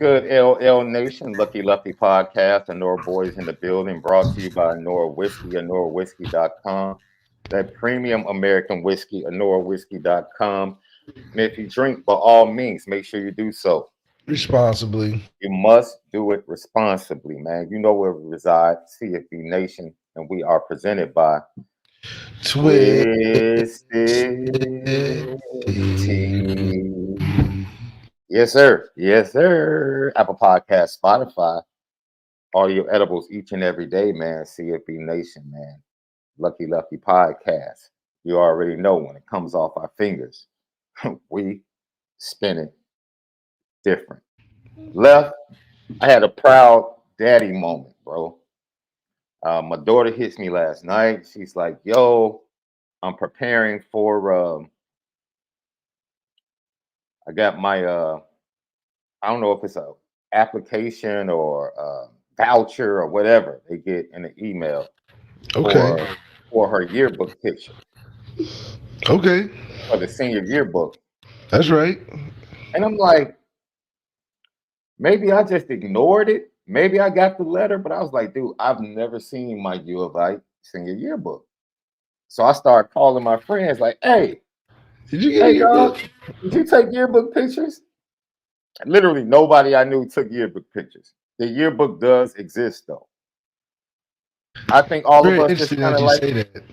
good, LL Nation? Lucky Lefty Podcast, Honora Boys in the building, brought to you by Honora Whiskey, HonoraWhiskey.com. That premium American whiskey, HonoraWhiskey.com. And if you drink, by all means, make sure you do so responsibly. You must do it responsibly, man. You know where we reside, CFB Nation, and we are presented by Twisted Twisted Tea. Yes, sir. Yes, sir. Apple Podcast, Spotify, audio edibles each and every day, man. CFB Nation, man. Lucky Lucky Podcast. You already know when it comes off our fingers, we spin it different. Left, I had a proud daddy moment, bro. My daughter hits me last night. She's like, yo, I'm preparing for, I got my, I don't know if it's a application or a voucher or whatever they get in the email Okay. for her yearbook picture Okay. for the senior yearbook. That's right. And I'm like, maybe I just ignored it. Maybe I got the letter, but I was like, dude, I've never seen my U of I senior yearbook. So I started calling my friends, like, hey, Did you get a hey, yearbook? dog, did you take yearbook pictures? Literally nobody I knew took yearbook pictures. The yearbook does exist, though. I think all of Very us just interesting kind that of you like say that.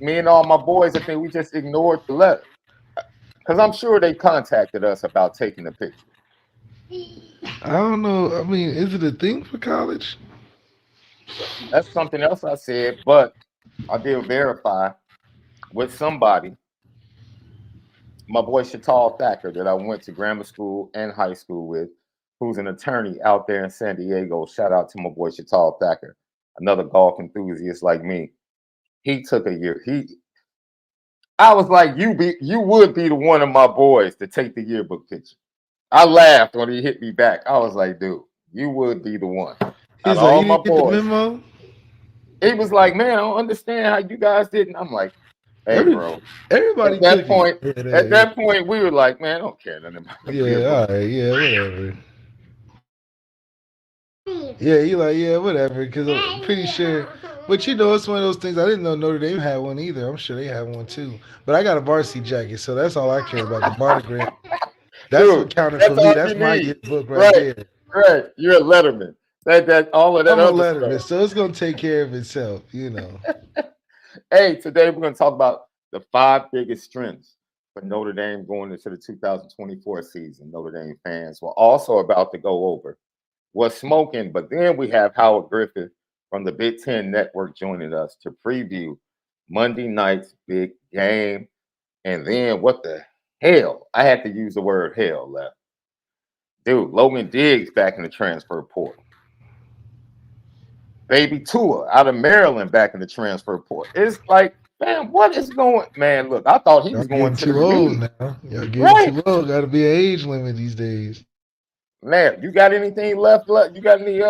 me and all my boys. I think we just ignored the letter because I'm sure they contacted us about taking the picture. I don't know. I mean, is it a thing for college? That's something else I said, but I did verify with somebody, my boy Shatal Thacker, that I went to grammar school and high school with, who's an attorney out there in San Diego. Shout out to my boy Shatal Thacker, another golf enthusiast like me. He took a year. I was like, you would be the one of my boys to take the yearbook picture. I laughed when he hit me back. I was like, dude, you would be the one. Out of He's like, all you my didn't get the boys, memo? he was like, man, I don't understand how you guys didn't. I'm like, hey, Every, bro. everybody At took that it. point, at that point, we were like, man, I don't care nothing about the Yeah, yearbook. all right. Yeah, whatever. Yeah, you like, yeah, whatever. Because I'm pretty sure. But you know, it's one of those things. I didn't know Notre Dame had one either. I'm sure they have one too. But I got a varsity jacket, so that's all I care about. The monograph. That's what Dude, counted for that's me. all you That's my need. yearbook right Right, there. right. You're a letterman. That all of that I'm a other stuff. letterman, so it's gonna take care of itself. You know. Hey, today we're going to talk about the 5 biggest strengths for Notre Dame going into the 2024 season. Notre Dame fans we're also about to go over what's smoking, but then we have Howard Griffith from the Big Ten Network joining us to preview Monday night's big game. And then what the hell? I had to use the word hell left. Dude, Logan Diggs back in the transfer portal. Baby Tua out of Maryland back in the transfer portal. It's like, man, what is going? Man, look, I thought he Y'all was going getting to the too old league, now. Y'all getting right? too old. Got to be an age limit these days. Man, you got anything left? You got any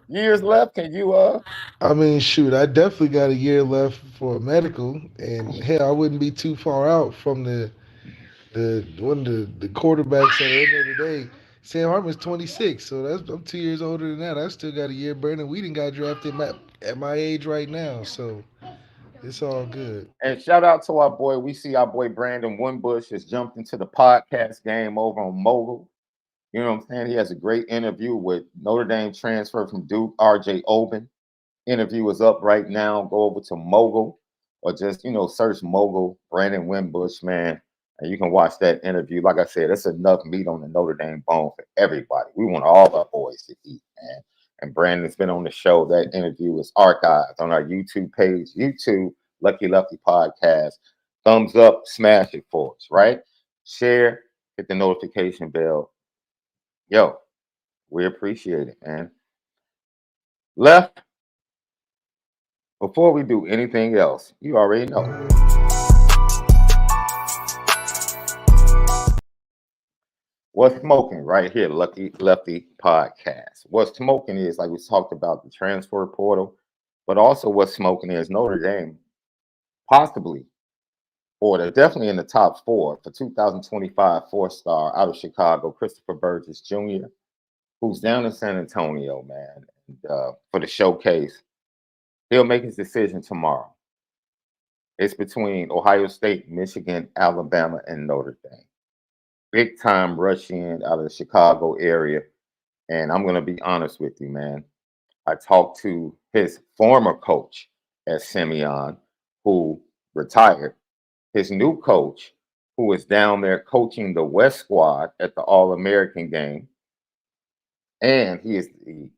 years left? Can you I mean, shoot, I definitely got a year left for medical, and hell, I wouldn't be too far out from the one of the quarterbacks at the end of the day. Sam Hartman's 26, so I'm 2 years older than that. I still got a year. Brandon Whedon got drafted at my age right now, so it's all good. And shout out to our boy. We see our boy Brandon Wimbush has jumped into the podcast game over on Mogul. You know what I'm saying? He has a great interview with Notre Dame transfer from Duke, RJ Oben. Interview is up right now. Go over to Mogul or just, search Mogul, Brandon Wimbush, man. And you can watch that interview. Like I said, it's enough meat on the Notre Dame bone for everybody. We want all our boys to eat, man. And Brandon's been on the show. That interview is archived on our YouTube page, YouTube Lucky Lefty Podcast. Thumbs up, smash it for us, right? Share, hit the notification bell. Yo, we appreciate it, man. Left, before we do anything else, you already know. What's smoking right here, Lucky Lefty Podcast. What's smoking is, like we talked about, the transfer portal, but also what's smoking is Notre Dame possibly, or they're definitely in the top 4 for 2025 4-star out of Chicago, Christopher Burgess Jr. who's down in San Antonio, man, and, for the showcase. He'll make his decision tomorrow. It's between Ohio State, Michigan, Alabama, and Notre Dame. Big time rush in out of the Chicago area. And I'm going to be honest with you, man. I talked to his former coach at Simeon, who retired, his new coach, who is down there coaching the West squad at the All American game. And he is the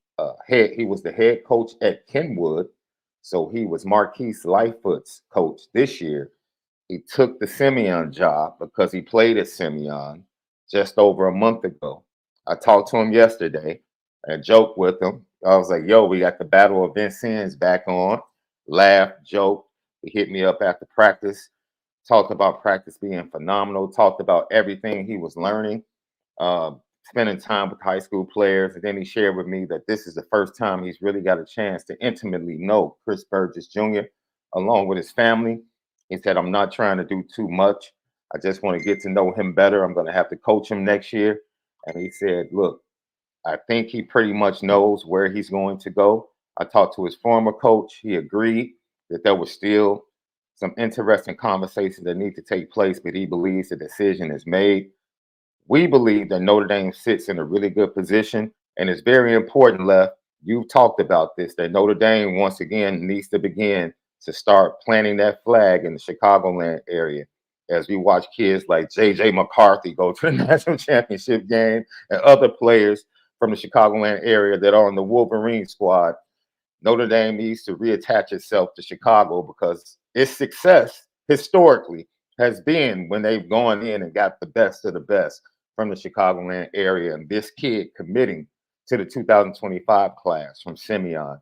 head, he was the head coach at Kenwood. So he was Marquise Lightfoot's coach this year. He took the Simeon job because he played at Simeon just over a month ago. I talked to him yesterday and joked with him. I was like, yo, we got the Battle of Vincennes back on. Laughed, joked. He hit me up after practice, talked about practice being phenomenal, talked about everything he was learning, uh, spending time with high school players. And then he shared with me that this is the first time he's really got a chance to intimately know Chris Burgess Jr. along with his family. He said, I'm not trying to do too much. I just want to get to know him better. I'm going to have to coach him next year. And he said, look, I think he pretty much knows where he's going to go. I talked to his former coach. He agreed that there was still some interesting conversations that need to take place, but he believes the decision is made. We believe that Notre Dame sits in a really good position, and it's very important, Left. You've talked about this, that Notre Dame, once again, needs to begin to start planting that flag in the Chicagoland area as we watch kids like J.J. McCarthy go to the national championship game and other players from the Chicagoland area that are on the Wolverine squad. Notre Dame needs to reattach itself to Chicago because its success historically has been when they've gone in and got the best of the best from the Chicagoland area. And this kid committing to the 2025 class from Simeon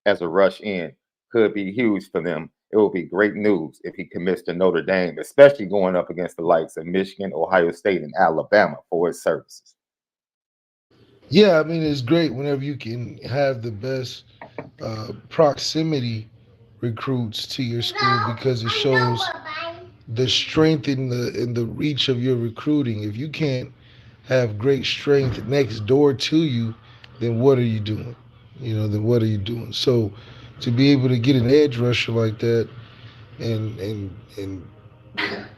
as a rush in could be huge for them. It will be great news if he commits to Notre Dame, especially going up against the likes of Michigan, Ohio State, and Alabama for his services. Yeah, I mean it's great whenever you can have the best proximity recruits to your school because it shows the strength in the reach of your recruiting. If you can't have great strength next door to you, then what are you doing? Then what are you doing? So to be able to get an edge rusher like that and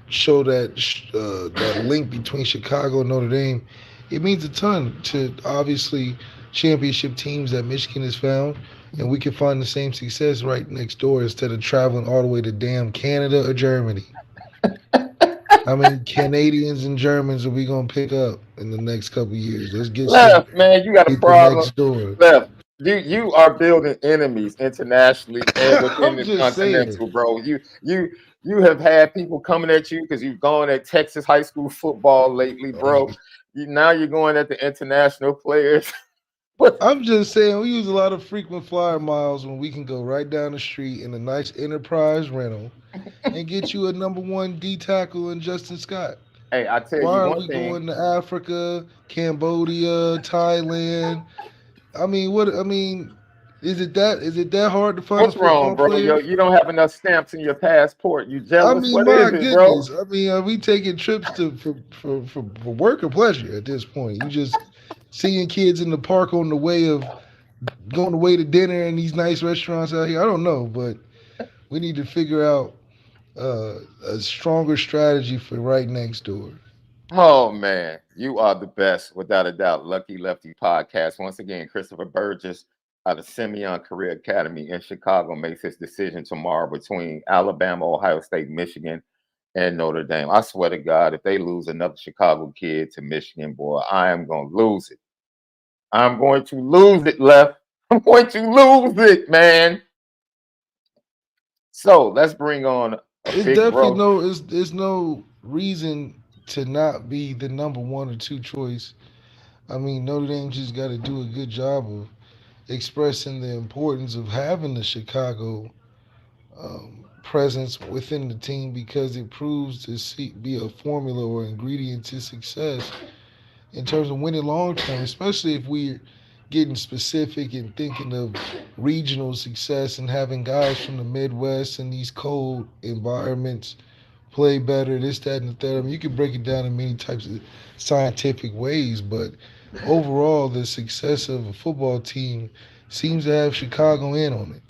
show that link between Chicago and Notre Dame, it means a ton to obviously championship teams that Michigan has found, and we can find the same success right next door instead of traveling all the way to damn Canada or Germany. How many Canadians and Germans are we gonna pick up in the next couple of years? Let's Left, man, you got a get the problem. next door. Left, you are building enemies internationally and within I'm the just saying. continental, bro. You have had people coming at you because you've gone at Texas high school football lately, bro. Now you're going at the international players. But I'm just saying we use a lot of frequent flyer miles when we can go right down the street in a nice enterprise rental and get you a number one D tackle in Justin Scott. hey, I tell Why you are one we thing. going to Africa, Cambodia, Thailand? I mean, what? I mean, is it that hard to find a What's wrong, football bro? player? You don't have enough stamps in your passport. You I jealous? mean, What my is it, bro? goodness. I mean, are we taking trips to for work or pleasure at this point? You just seeing kids in the park on the way of going away to dinner in these nice restaurants out here. I don't know, but we need to figure out a stronger strategy for right next door. Oh man, you are the best, without a doubt. Lucky Lefty podcast. Once again, Christopher Burgess out of Simeon Career Academy in Chicago makes his decision tomorrow between Alabama, Ohio State, Michigan, and Notre Dame. I swear to God, if they lose another Chicago kid to Michigan, boy, I am going to lose it. I'm going to lose it, Left. I'm going to lose it, man. So let's bring on a It's big definitely bro. no. It's no reason to not be the number one or two choice. I mean, Notre Dame just got to do a good job of expressing the importance of having the Chicago presence within the team because it proves to be a formula or ingredient to success in terms of winning long term, especially if we're getting specific and thinking of regional success and having guys from the Midwest and these cold environments play better, this, that, and the third. I mean, you can break it down in many types of scientific ways, but overall, the success of a football team seems to have Chicago in on it.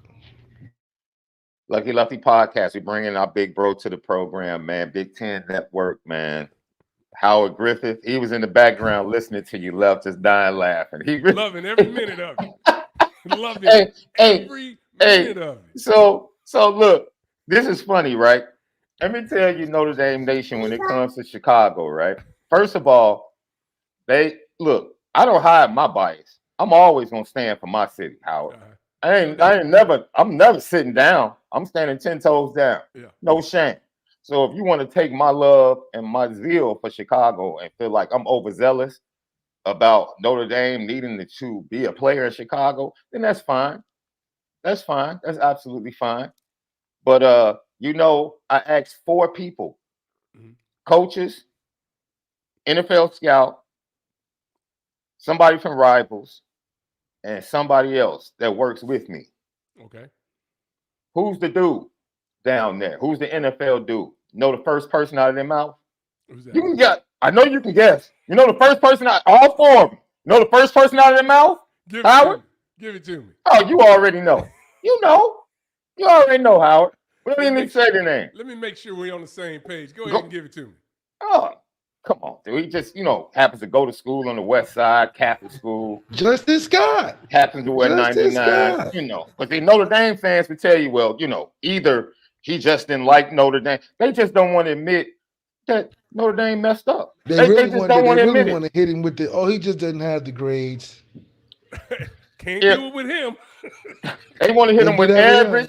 Lucky Lefty podcast. We bring in our big bro to the program, man. Big Ten Network, man. Howard Griffith. He was in the background listening to you, left, just dying laughing. He really, Loving every minute of it. Loving hey, every minute of it. So look, this is funny, right? Let me tell you, Notre Dame Nation, when it comes to Chicago, right? First of all, I don't hide my bias. I'm always gonna stand for my city, Howard. I'm never sitting down. I'm standing 10 toes down. Yeah. No shame. So if you want to take my love and my zeal for Chicago and feel like I'm overzealous about Notre Dame needing to be a player in Chicago, then that's fine. That's fine. That's absolutely fine. But I asked 4 people, coaches, NFL scout, somebody from Rivals, and somebody else that works with me. Okay. Who's the dude down there? Who's the NFL dude? You know the first person out of their mouth? Who's that? You can guess. I know you can guess. You know the first person out, all 4 of them. You know the first person out of their mouth? Howard? Give it to me. Oh, you already know. You know. You already know, Howard. We don't even need to say their name. Let me make sure we're on the same page. Go ahead and give it to me. Oh, come on, dude. He just, happens to go to school on the west side, Catholic school. Justin Scott. Happens to wear Justin 99, Scott. But the Notre Dame fans would tell you, well, either he just didn't like Notre Dame. They just don't want to admit that Notre Dame messed up. They just don't want to admit it. Want to hit him with he just doesn't have the grades. Can't do it with him. They want to hit him with average.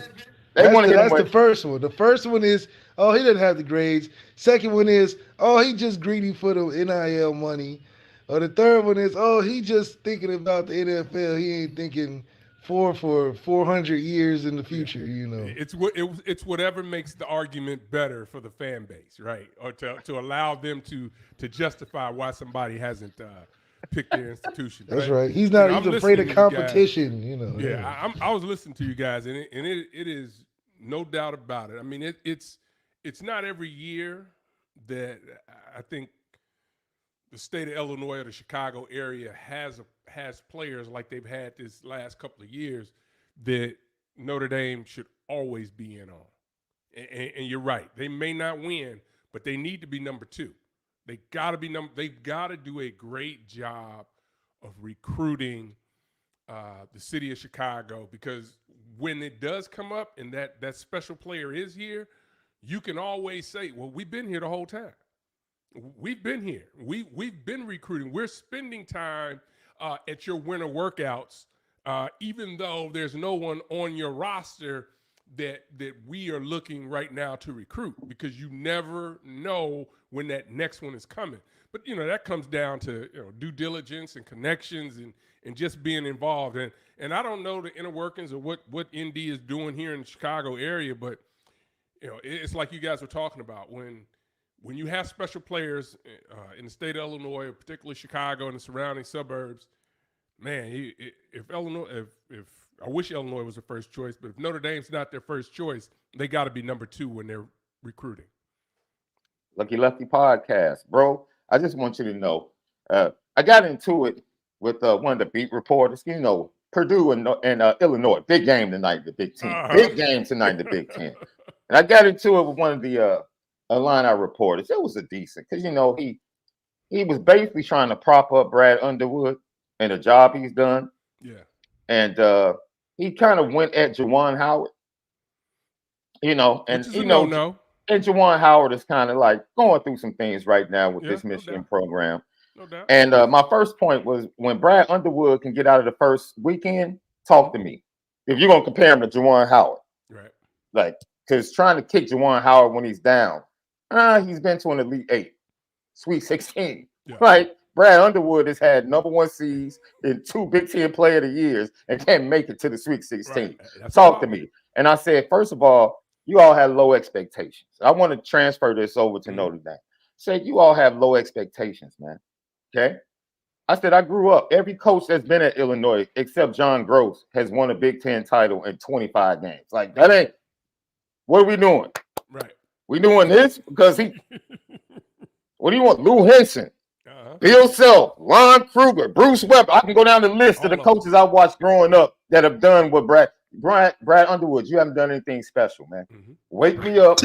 That's the first one. The first one is, he doesn't have the grades. Second one is, he just greedy for the NIL money. Or the third one is, he just thinking about the NFL. He ain't thinking for 400 years in the future. It's whatever makes the argument better for the fan base, right? Or to allow them to justify why somebody hasn't picked their institution. That's right. He's not. He's afraid of competition. Yeah, I was listening to you guys, and it is no doubt about it. I mean, it's not every year that I think the state of Illinois or the Chicago area has players like they've had this last couple of years that Notre Dame should always be in on. And you're right. They may not win, but they need to be number 2. They got to be they've got to do a great job of recruiting the city of Chicago, because when it does come up and that special player is here, you can always say, well, we've been here the whole time. We've been here. We've been recruiting. We're spending time at your winter workouts, even though there's no one on your roster that we are looking right now to recruit, because you never know when that next one is coming. But that comes down to due diligence and connections and just being involved. And I don't know the inner workings of what ND is doing here in the Chicago area, but it's like you guys were talking about, when you have special players in the state of Illinois, particularly Chicago and the surrounding suburbs, man, if I wish Illinois was the first choice, but if Notre Dame's not their first choice, they got to be number 2 when they're recruiting. Lucky Lefty podcast, bro. I just want you to know, I got into it with one of the beat reporters. Purdue and Illinois, big game tonight in the Big Ten. Big game tonight in the Big Ten. And I got into it with one of the Illini reporters. It was a decent, because he was basically trying to prop up Brad Underwood and the job he's done. Yeah. And he kind of went at Juwan Howard. No. And Juwan Howard is kind of like going through some things right now with this Michigan program. No doubt. And my first point was, when Brad Underwood can get out of the first weekend, talk to me. If you're going to compare him to Juwan Howard. Right. Because trying to kick Juwan Howard when he's down, he's been to an Elite 8, Sweet 16. Yeah. Right? Brad Underwood has had number 1 seeds in 2 Big Ten Player of the Years and can't make it to the Sweet 16. Right. Talk to me. And I said, first of all, you all have low expectations. I want to transfer this over to Notre Dame. Say, you all have low expectations, man. Okay? I said, I grew up. Every coach that's been at Illinois, except John Gross, has won a Big Ten title in 25 games. Like, that ain't, what are we doing? Right. We doing this because what do you want? Lou Henson. Bill Self, Lon Kruger, Bruce Weber. I can go down the list of the coaches I watched growing up that have done what Brad Underwood. You haven't done anything special, man. Wake me up.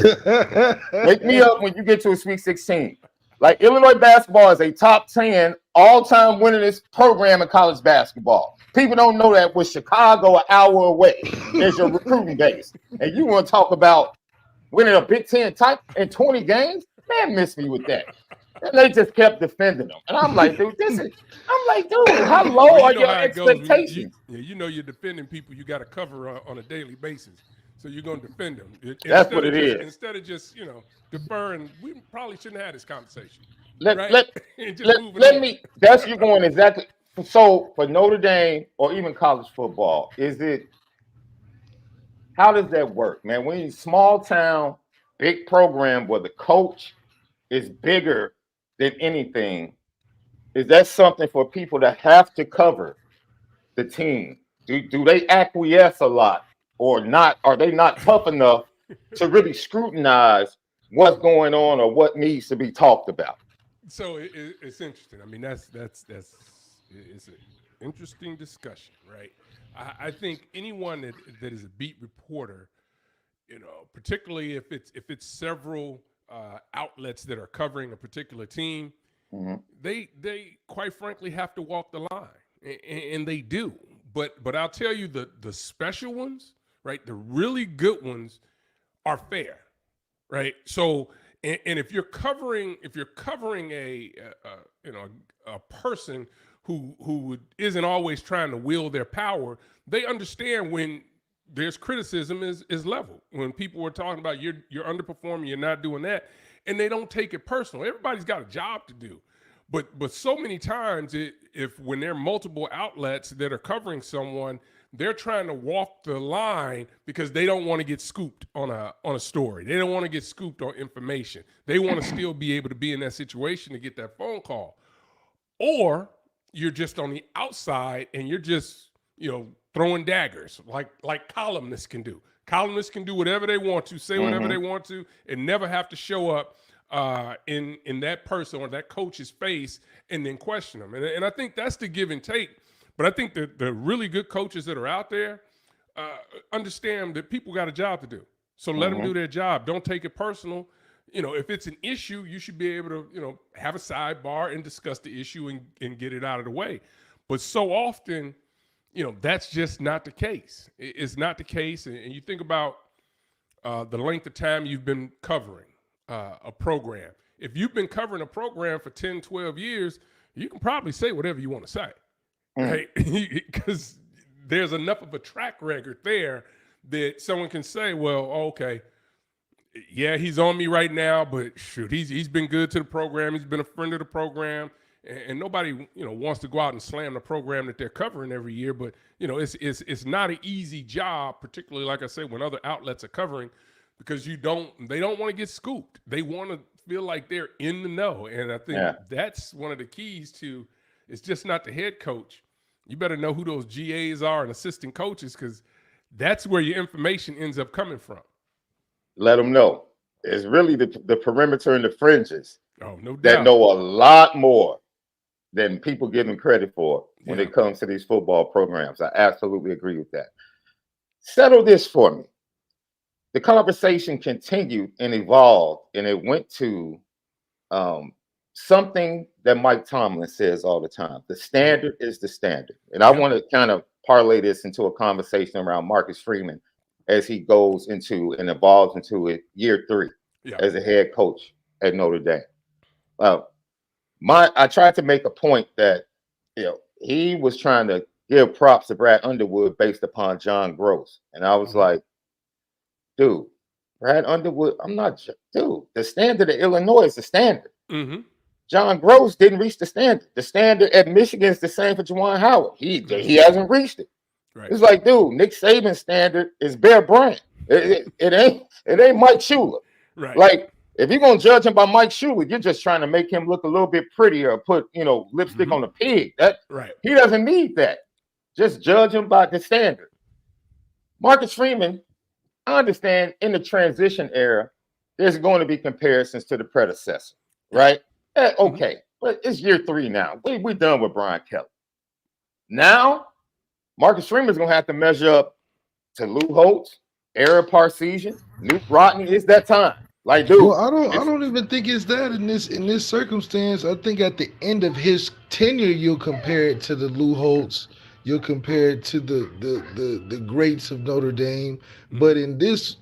Wake me up when you get to a Sweet 16. Like, Illinois basketball is a top 10 all-time winningest program in college basketball. People don't know that with Chicago an hour away is your recruiting base. And you want to talk about winning a Big Ten type in 20 games? Man, miss me with that. And they just kept defending them. And I'm like, dude, how low are your expectations? You know you're defending people you got to cover on a daily basis. So you're going to defend them. That's what it is. Instead of just, deferring, we probably shouldn't have this conversation. Let me, that's you going exactly. So for Notre Dame or even college football, how does that work, man? When you small town, big program where the coach is bigger than anything, is that something for people that have to cover the team? Do they acquiesce a lot or not? Are they not tough enough to really scrutinize what's going on or what needs to be talked about? So it's interesting. I mean, that's it's an interesting discussion, right? I think anyone that is a beat reporter, particularly if it's several outlets that are covering a particular team, they quite frankly have to walk the line, and they do. But I'll tell you, the special ones, right? The really good ones are fair, right? So, and if you're covering a person who isn't always trying to wield their power, they understand when there's criticism is level. When people are talking about you're underperforming, you're not doing that, and they don't take it personal. Everybody's got a job to do. But so many times, when there are multiple outlets that are covering someone, they're trying to walk the line because they don't want to get scooped on a story. They don't want to get scooped on information. They want to still be able to be in that situation to get that phone call. Or you're just on the outside and you're just, throwing daggers like columnists can do. Columnists can do whatever they want to, say whatever they want to, and never have to show up in that person or that coach's face and then question them. And I think that's the give and take. But I think that the really good coaches that are out there understand that people got a job to do. So let them do their job. Don't take it personal. If it's an issue, you should be able to, have a sidebar and discuss the issue and get it out of the way. But so often, that's just not the case. It's not the case. And you think about the length of time you've been covering a program. If you've been covering a program for 10, 12 years, you can probably say whatever you want to say. Right? Because there's enough of a track record there that someone can say, well, okay, yeah, he's on me right now, but shoot, he's been good to the program. He's been a friend of the program, and nobody, wants to go out and slam the program that they're covering every year. But it's not an easy job, particularly like I say, when other outlets are covering, because they don't want to get scooped. They want to feel like they're in the know, and I think that's one of the keys to. It's just not the head coach. You better know who those GAs are and assistant coaches, because that's where your information ends up coming from. Let them know. It's really the perimeter and the fringes no doubt. that know a lot more than people give them credit for when it comes to these football programs. I absolutely agree with that. Settle this for me. The conversation continued and evolved, and it went to something that Mike Tomlin says all the time. The standard is the standard. And I want to kind of parlay this into a conversation around Marcus Freeman as he goes into and evolves into it year 3 as a head coach at Notre Dame. I tried to make a point that he was trying to give props to Brad Underwood based upon John Gross. And I was like, dude, Brad Underwood, the standard of Illinois is the standard. John Gross didn't reach the standard. The standard at Michigan is the same for Juwan Howard. He hasn't reached it. Right. It's like, dude, Nick Saban's standard is Bear Bryant. It ain't Mike Shula. Right. Like, if you're gonna judge him by Mike Shula, you're just trying to make him look a little bit prettier, put lipstick on a pig. He doesn't need that. Just judge him by the standard. Marcus Freeman, I understand in the transition era, there's going to be comparisons to the predecessor, right? Okay. but it's year 3 now. We done with Brian Kelly. Now, Marcus Freeman's gonna have to measure up to Lou Holtz, Eric Parseghian, Nuke Rodney. It's that time. Like, dude. Well, I don't even think it's that in this circumstance. I think at the end of his tenure, you'll compare it to the Lou Holtz. You'll compare it to the greats of Notre Dame. But in this,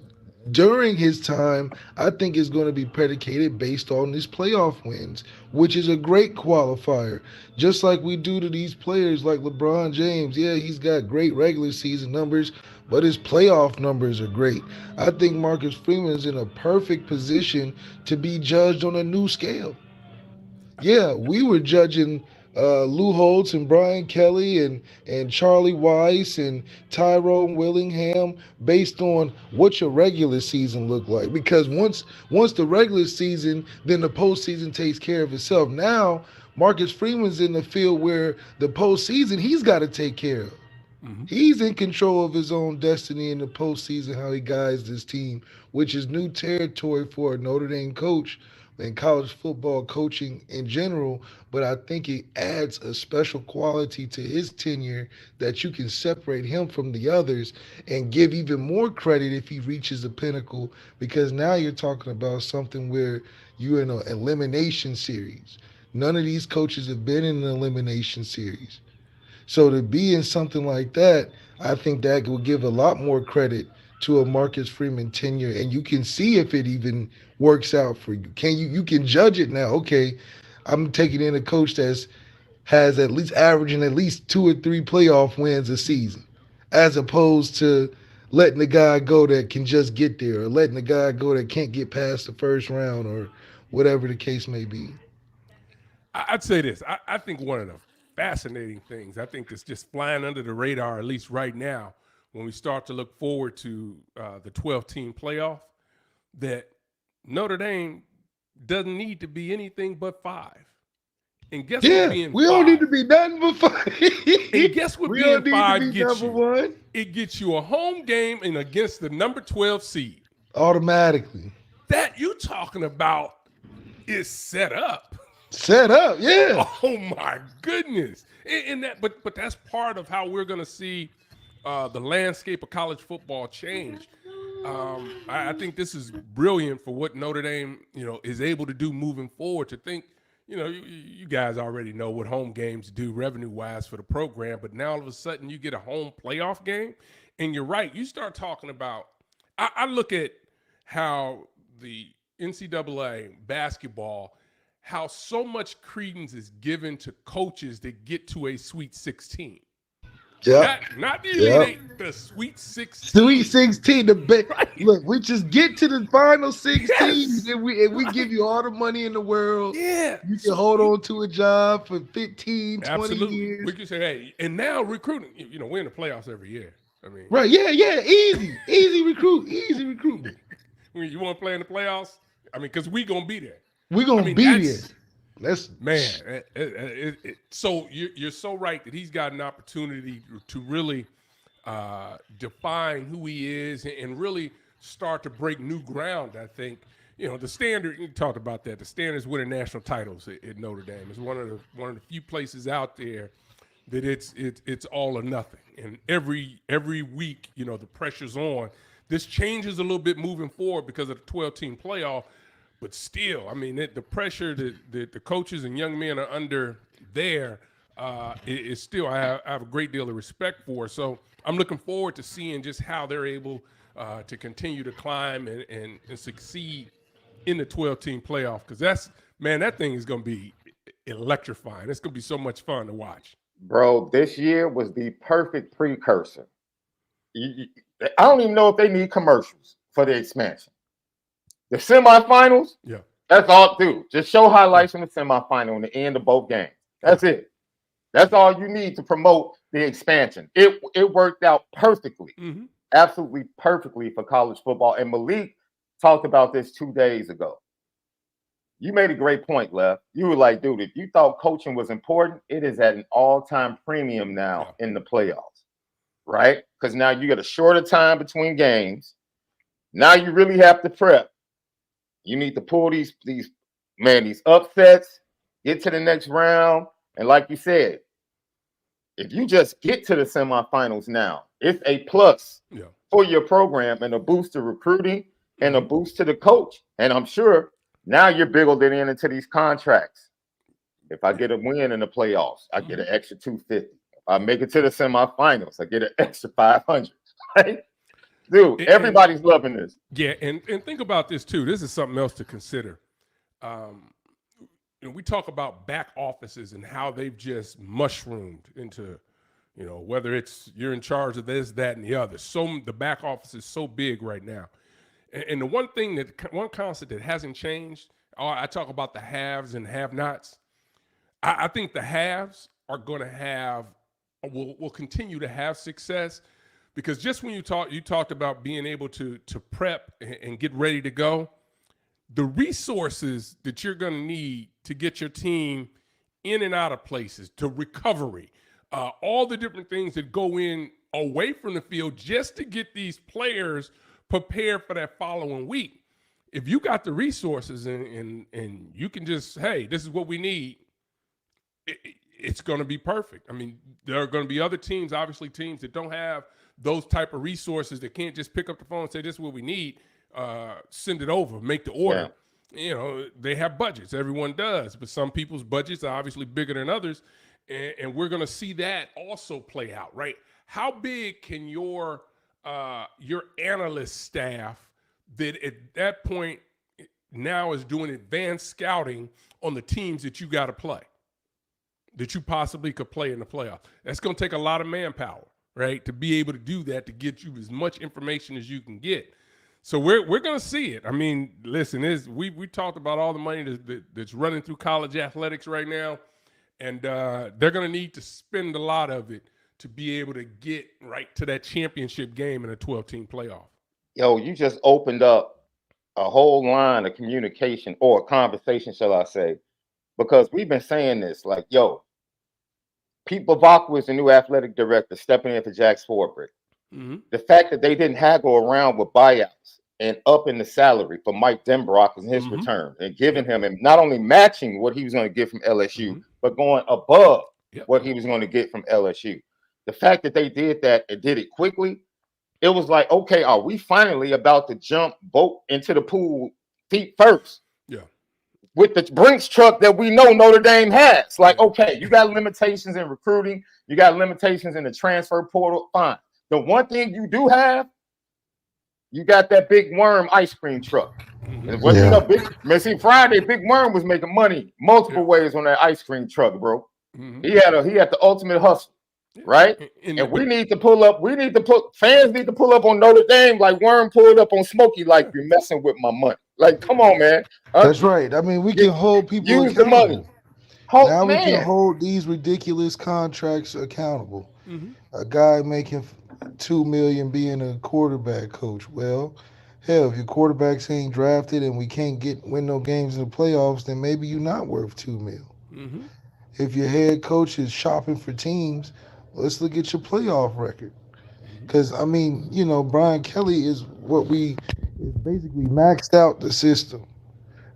during his time, I think it's going to be predicated based on his playoff wins, which is a great qualifier. Just like we do to these players like LeBron James. Yeah, he's got great regular season numbers, but his playoff numbers are great. I think Marcus Freeman is in a perfect position to be judged on a new scale. Yeah, we were judging Lou Holtz and Brian Kelly and Charlie Weiss and Tyrone Willingham based on what your regular season looked like. Because once the regular season, then the postseason takes care of itself. Now, Marcus Freeman's in the field where the postseason he's got to take care of. He's in control of his own destiny in the postseason, how he guides this team, which is new territory for a Notre Dame coach and college football coaching in general. But I think it adds a special quality to his tenure that you can separate him from the others and give even more credit if he reaches the pinnacle, because now you're talking about something where you're in an elimination series. None of these coaches have been in an elimination series. So to be in something like that, I think that will give a lot more credit to a Marcus Freeman tenure, and you can see if it even works out for you. You can judge it now. Okay, I'm taking in a coach that's has at least averaging at least 2 or 3 playoff wins a season, as opposed to letting the guy go that can just get there, or letting the guy go that can't get past the first round, or whatever the case may be. I'd say this. I think one of the fascinating things, I think that's just flying under the radar, at least right now, when we start to look forward to the 12-team playoff, that Notre Dame doesn't need to be anything but 5. And guess what being we 5? don't need to be nothing but 5. And guess what we being don't 5 need to be gets number you? 1. It gets you a home game and against the number 12 seed. Automatically. That you talking about is set up. Set up, yeah. Oh my goodness! And that, but that's part of how we're going to see the landscape of college football change. I think this is brilliant for what Notre Dame, is able to do moving forward. To think, you guys already know what home games do revenue-wise for the program, but now all of a sudden you get a home playoff game, and you're right. You start talking about. I look at how the NCAA basketball. How so much credence is given to coaches that get to a Sweet 16. Yeah. Not the Elite Eight, the Sweet 16. Sweet 16. Right. Look, we just get to the final 16, Yes. and we give you all the money in the world. Yeah. You can hold on to a job for 15, 20 Absolutely. years. We can say, hey, and now recruiting, we're in the playoffs every year. I mean, Right, yeah, easy recruit. you want to play in the playoffs? I mean, because we going to be there. We're going to be there. That's man. So you're so right that he's got an opportunity to really define who he is and really start to break new ground. I think the standard. You talked about that. The standard is winning national titles at Notre Dame. It's one of the few places out there that it's all or nothing. And every week, the pressure's on. This changes a little bit moving forward because of the 12-team playoff. But still, I mean, the pressure that the coaches and young men are under there is still, I have a great deal of respect for. So I'm looking forward to seeing just how they're able to continue to climb and succeed in the 12-team playoff. Because that thing is going to be electrifying. It's going to be so much fun to watch. Bro, this year was the perfect precursor. I don't even know if they need commercials for the expansion. The semifinals, that's all do. Just show highlights from the semifinal and the end of both games. That's it. That's all you need to promote the expansion. It worked out perfectly, absolutely perfectly for college football. And Malik talked about this 2 days ago. You made a great point, Lef. You were like, dude, if you thought coaching was important, it is at an all-time premium now in the playoffs, right? Because now you get a shorter time between games. Now you really have to prep. You need to pull these upsets. get to the next round, and like you said, if you just get to the semifinals now, it's a plus for your program and a boost to recruiting and a boost to the coach. And I'm sure now you're biggled into these contracts. If I get a win in the playoffs, I get an extra 250. If I make it to the semifinals, I get an extra 500. Right? Dude, everybody's loving this. Yeah, and think about this too. This is something else to consider. We talk about back offices and how they've just mushroomed into, whether it's you're in charge of this, that, and the other. So the back office is so big right now. And the one concept that hasn't changed, I talk about the haves and have-nots. I think the haves are going to will continue to have success, because just when you talked about being able to prep and get ready to go, the resources that you're going to need to get your team in and out of places, to recovery, all the different things that go in away from the field just to get these players prepared for that following week. If you got the resources and you can just, hey, this is what we need, it's going to be perfect. I mean, there are going to be other teams, obviously teams that don't have those type of resources, that can't just pick up the phone and say, this is what we need. Send it over, make the order. Yeah. They have budgets. Everyone does, but some people's budgets are obviously bigger than others, and we're going to see that also play out, right? How big can your analyst staff that at that point now is doing advanced scouting on the teams that you got to play, that you possibly could play in the playoff? That's going to take a lot of manpower, right, to be able to do that, to get you as much information as you can get. So we're going to see it. I mean, listen, we talked about all the money that's running through college athletics right now, and they're going to need to spend a lot of it to be able to get right to that championship game in a 12-team playoff. Yo, you just opened up a whole line of communication, or a conversation, shall I say, because we've been saying this, like, yo, Pete Bavacqua is the new athletic director stepping in for Jack Swarbrick. The fact that they didn't haggle around with buyouts and upping the salary for Mike Denbrock in his return, and giving him, and not only matching what he was going to get from LSU, but going above what he was going to get from LSU. The fact that they did that and did it quickly, it was like, okay, are we finally about to jump boat into the pool feet first? Yeah. With the Brinks truck that we know Notre Dame has. Like, okay, you got limitations in recruiting, you got limitations in the transfer portal, fine. The one thing you do have, you got that Big Worm ice cream truck. See, Friday, Big Worm was making money multiple ways on that ice cream truck, bro. He had the ultimate hustle, right? And we need to pull up. Fans need to pull up on Notre Dame like Worm pulled up on Smokey. Like, you're messing with my money. Like, come on, man. That's right. I mean, we can hold people use accountable. The money. We can hold these ridiculous contracts accountable. A guy making $2 million being a quarterback coach. Well, hell, if your quarterbacks ain't drafted and we can't win no games in the playoffs, then maybe you're not worth $2 million. If your head coach is shopping for teams, let's look at your playoff record. Because, I mean, Brian Kelly is basically maxed out the system,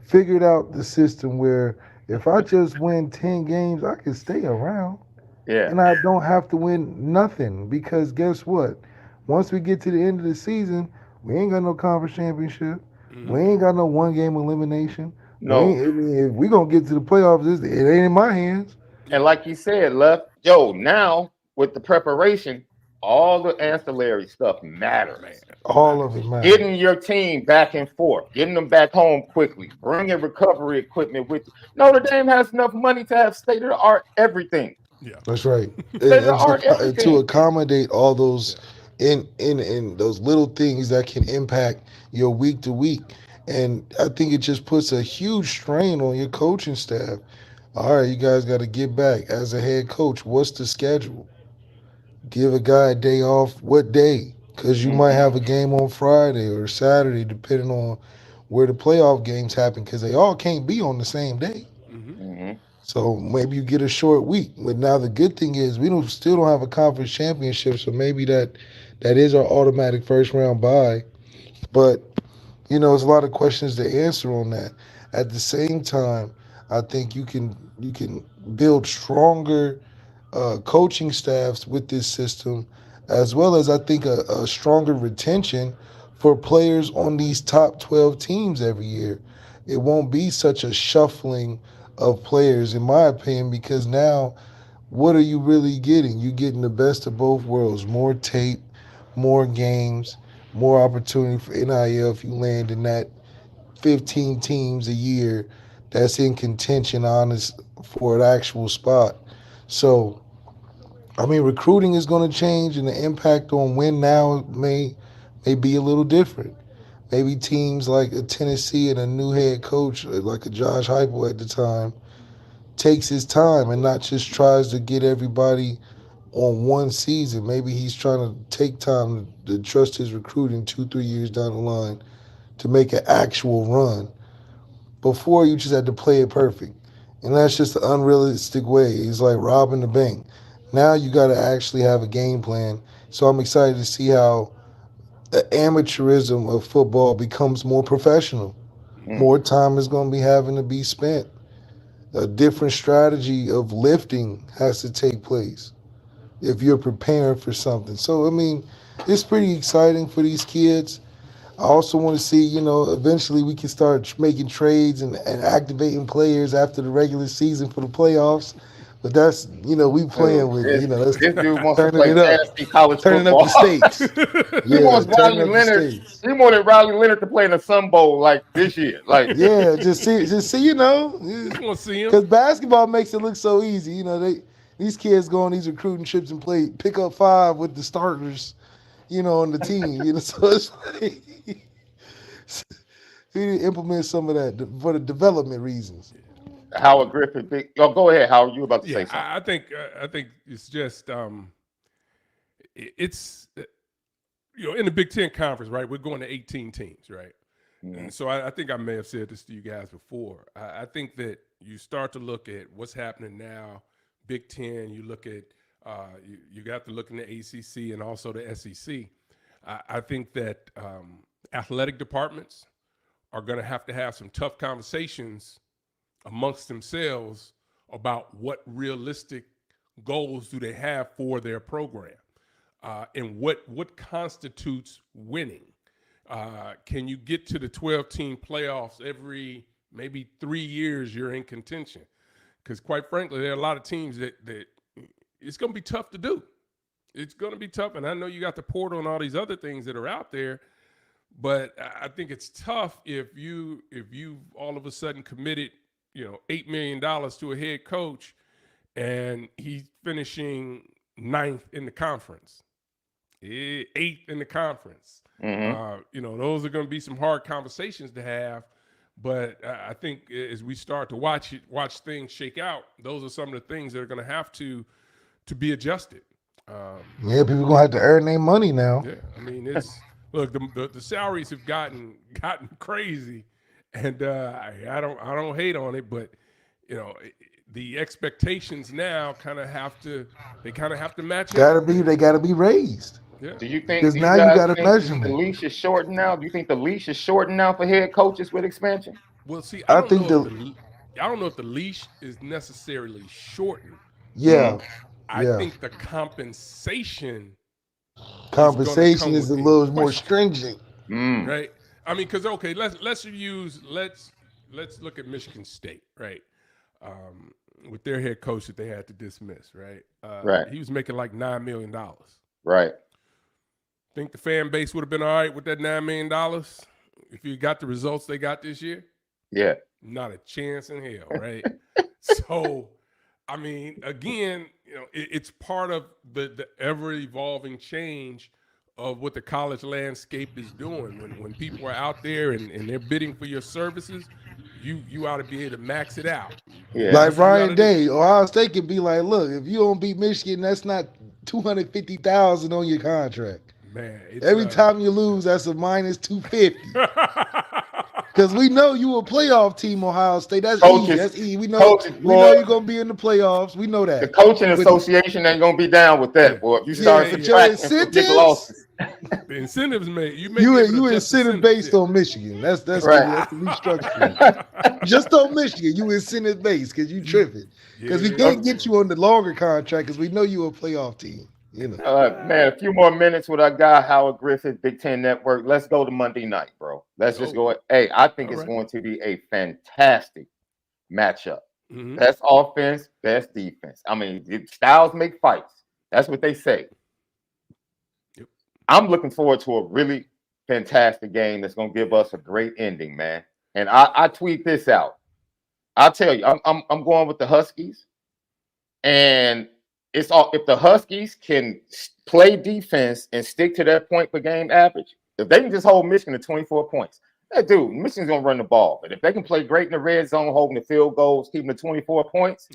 figured out the system where if I just win 10 games, I can stay around. Yeah. And I don't have to win nothing, because guess what? Once we get to the end of the season, we ain't got no conference championship. We ain't got no one-game elimination. No. If we going to get to the playoffs, it ain't in my hands. And like you said, now with the preparation, all the ancillary stuff matters. Man. All of it matters. Getting your team back and forth, getting them back home quickly, bringing recovery equipment with you. Notre Dame has enough money to have state-of-the-art everything. Yeah, that's right. and to accommodate all those in those little things that can impact your week to week. And I think it just puts a huge strain on your coaching staff. All right, you guys got to get back. As a head coach, what's the schedule? Give a guy a day off. What day? Because you might have a game on Friday or Saturday, depending on where the playoff games happen, because they all can't be on the same day. So maybe you get a short week. But now the good thing is we still don't have a conference championship, so maybe that is our automatic first-round bye. But, there's a lot of questions to answer on that. At the same time, I think you can build stronger coaching staffs with this system, as well as I think a stronger retention for players on these top 12 teams every year. It won't be such a shuffling of players, in my opinion, because now what are you really getting? You're getting the best of both worlds, more tape, more games, more opportunity for NIL if you land in that 15 teams a year that's in contention, honest, for an actual spot. So, I mean, recruiting is going to change, and the impact on win now may be a little different. Maybe teams like a Tennessee and a new head coach, like a Josh Heupel at the time, takes his time and not just tries to get everybody on one season. Maybe he's trying to take time to trust his recruiting 2-3 years down the line to make an actual run. Before, you just had to play it perfect. And that's just an unrealistic way. It's like robbing the bank. Now you got to actually have a game plan. So I'm excited to see how the amateurism of football becomes more professional. More time is going to be having to be spent. A different strategy of lifting has to take place if you're preparing for something. So, I mean, it's pretty exciting for these kids. I also want to see, eventually we can start making trades and activating players after the regular season for the playoffs. But that's, we playing with it. That's This dude wants to turning play it up. nasty college Turning football. up the stakes. He wants turning Riley up the Leonard. stakes. He wanted Riley Leonard to play in the Sun Bowl like this year. Like, Yeah, just see, I want to see him. because basketball makes it look so easy. These kids go on these recruiting trips and pick up 5 with the starters, on the team. So it's like we need to implement some of that for the development reasons. Howard Griffith. Go ahead, Howard. You about to say something? I think it's just it's in the Big Ten conference, right? We're going to 18 teams, right? Mm-hmm. And so I think I may have said this to you guys before. I think that you start to look at what's happening now. Big Ten. You look at you got to look in the ACC and also the SEC. I think that athletic departments are going to have some tough conversations amongst themselves about what realistic goals do they have for their program, and what constitutes winning. Can you get to the 12-team playoffs every maybe 3 years? You're in contention, because quite frankly, there are a lot of teams that it's going to be tough to do. It's going to be tough, and I know you got the portal and all these other things that are out there, but I think it's tough if you all of a sudden committed $8 million to a head coach, and he's finishing 9th in the conference, 8th in the conference. Mm-hmm. Those are going to be some hard conversations to have. But I think as we start to watch things shake out, those are some of the things that are going to have to be adjusted. People gonna have to earn their money now. Yeah, I mean, it's look, the salaries have gotten crazy, and I don't hate on it, but the expectations now kind of have to match up. They gotta be raised. Yeah. Do you think because now you got a measurement? The leash is shortened now. Do you think the leash is shortened now for head coaches with expansion? Well, see, I don't know if the leash is necessarily shortened. Yeah. I think the compensation is a little more stringent, right? I mean, because let's look at Michigan State, right? With their head coach that they had to dismiss, right? Right. He was making like $9 million. Right. Think the fan base would have been all right with that $9 million if you got the results they got this year? Yeah. Not a chance in hell, right? So, I mean, again, it's part of the ever-evolving change of what the college landscape is doing. When people are out there and they're bidding for your services, you ought to be able to max it out. Yeah. Like Ryan Day, Ohio State could be like, look, if you don't beat Michigan, that's not $250,000 on your contract. Man, every time you lose, that's a minus $250. Because we know you a playoff team, Ohio State. That's easy. That's easy. We know you're gonna be in the playoffs. We know that. The coaching association ain't gonna be down with that, boy. If you start subtracting big losses. The incentives you incentive based on Michigan. That's Right. the restructuring. Just on Michigan, you incentive based because you tripping. Because we can't get you on the longer contract because we know you a playoff team. You know. Man, a few more minutes with our guy Howard Griffith, Big Ten Network. Let's go to Monday night, bro. Let's just go. Hey, I think it's going to be a fantastic matchup. Mm-hmm. Best offense, best defense. I mean, styles make fights. That's what they say. Yep. I'm looking forward to a really fantastic game that's going to give us a great ending, man. And I tweet this out. I'll tell you, I'm going with the Huskies, and it's all if the Huskies can play defense and stick to their point per game average. If they can just hold Michigan to 24 points, dude, Michigan's gonna run the ball. But if they can play great in the red zone, holding the field goals, keeping the 24 points,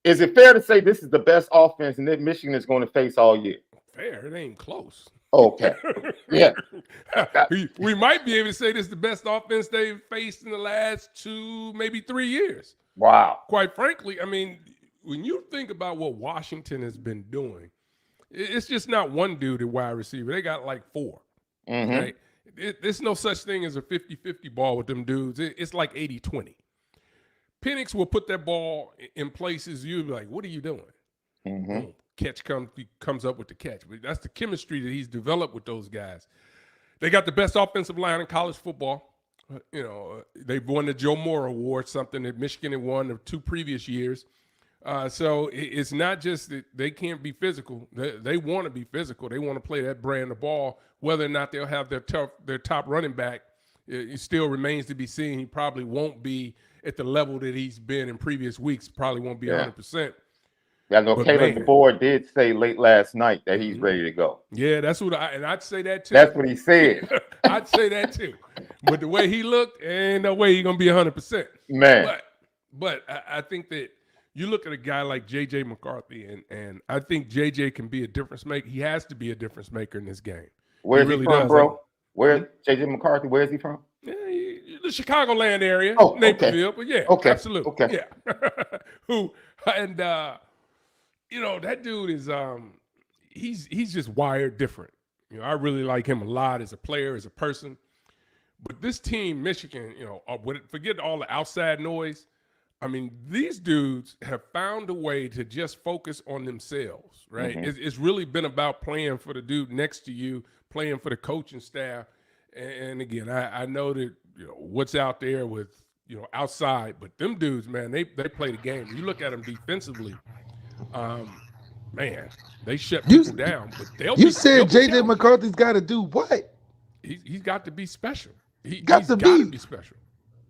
is it fair to say this is the best offense that Michigan is going to face all year? Fair, it ain't close. Okay, yeah, we might be able to say this is the best offense they've faced in the last 2, maybe 3 years. Wow. Quite frankly, I mean, when you think about what Washington has been doing, it's just not one dude at wide receiver. They got like 4. Mm-hmm. Right? There's no such thing as a 50-50 ball with them dudes. It's like 80-20. Penix will put that ball in places you'll be like, what are you doing? Mm-hmm. Boom. Catch comes up with the catch. But that's the chemistry that he's developed with those guys. They got the best offensive line in college football. They've won the Joe Moore Award, something that Michigan had won the 2 previous years. So it's not just that they can't be physical. They want to be physical. They want to play that brand of ball. Whether or not they'll have their top running back, it still remains to be seen. He probably won't be at the level that he's been in previous weeks. Probably won't be 100%. Yeah, no, Caleb DeBoer did say late last night that he's ready to go. Yeah, that's what I'd say that too. That's what he said. I'd say that too. But the way he looked, ain't no way he's gonna be 100%. Man. But I think that you look at a guy like J.J. McCarthy, and I think J.J. can be a difference maker. He has to be a difference maker in this game. Where's he from, bro? Where's J.J. McCarthy? Where is he from? Yeah, the Chicagoland area, Naperville. Okay. But yeah, absolutely. Okay. Yeah. That dude is he's just wired different. I really like him a lot as a player, as a person. But this team, Michigan, forget all the outside noise. I mean, these dudes have found a way to just focus on themselves, right? Mm-hmm. It's really been about playing for the dude next to you, playing for the coaching staff. And again, I know that what's out there with outside, but them dudes, man, they play the game. You look at them defensively, man, they shut people down. But you said J.J. McCarthy's got to do what? He's got to be special. He's got to be special.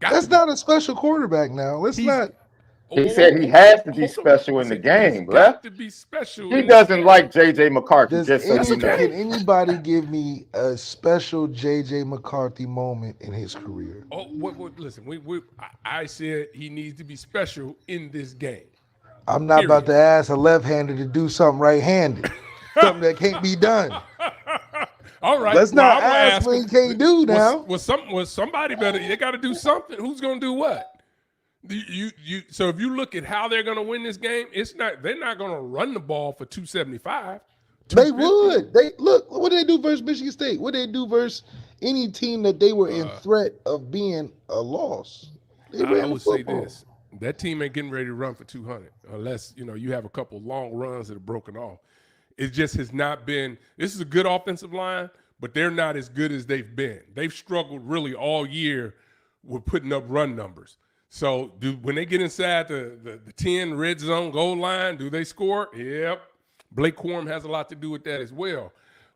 That's not a special quarterback now. Let's not. He said he has to be special in the game, left. To be special. He doesn't like J.J. McCarthy. Can anybody give me a special J.J. McCarthy moment in his career? Oh, listen, I said he needs to be special in this game. I'm not about to ask a left-hander to do something right-handed, something that can't be done. All right. Let's not ask what he can't do now. Somebody better. They got to do something. Who's going to do what? So if you look at how they're going to win this game, they're not going to run the ball for 275. They would. What did they do versus Michigan State? What did they do versus any team that they were in threat of being a loss? I would say this. That team ain't getting ready to run for 200 unless, you have a couple long runs that are broken off. It just has not been – this is a good offensive line, but they're not as good as they've been. They've struggled really all year with putting up run numbers. So when they get inside the 10 red zone goal line, do they score? Yep. Blake Corum has a lot to do with that as well.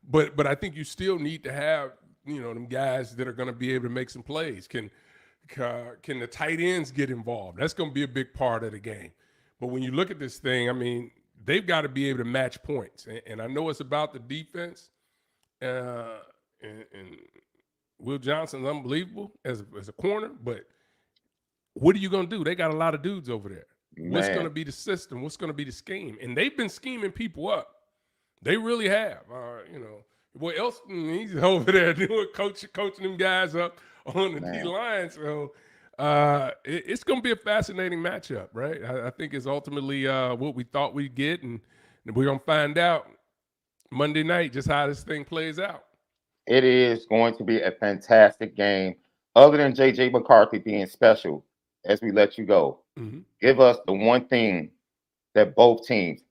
But I think you still need to have, them guys that are going to be able to make some plays. Can the tight ends get involved? That's going to be a big part of the game. But when you look at this thing, I mean, they've got to be able to match points. And I know it's about the defense. And Will Johnson's unbelievable as a corner. But what are you going to do? They got a lot of dudes over there. Man. What's going to be the system? What's going to be the scheme? And they've been scheming people up. They really have. Boy, Elston, he's over there doing coaching them guys up on the D-line. So it's going to be a fascinating matchup, right? I think it's ultimately what we thought we'd get, and we're going to find out Monday night, just how this thing plays out. It is going to be a fantastic game. Other than J.J. McCarthy being special, as we let you go, give us the one thing that both teams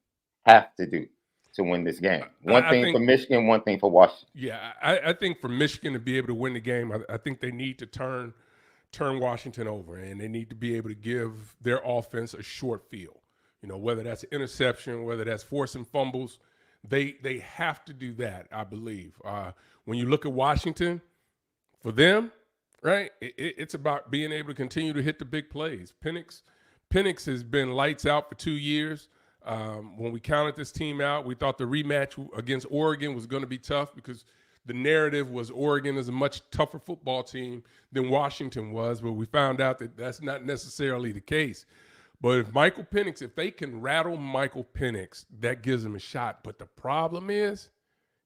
have to do to win this game. One thing for Michigan, one thing for Washington. Yeah, I think for Michigan to be able to win the game, I think they need to turn Washington over, and they need to be able to give their offense a short field. You know, whether that's interception, whether that's forcing fumbles, they have to do that, I believe. When you look at Washington, for them, right, it's about being able to continue to hit the big plays. Penix has been lights out for 2 years. When we counted this team out, we thought the rematch against Oregon was going to be tough because the narrative was Oregon is a much tougher football team than Washington was, but we found out that that's not necessarily the case. But if Michael Penix, if they can rattle Michael Penix, that gives him a shot. But the problem is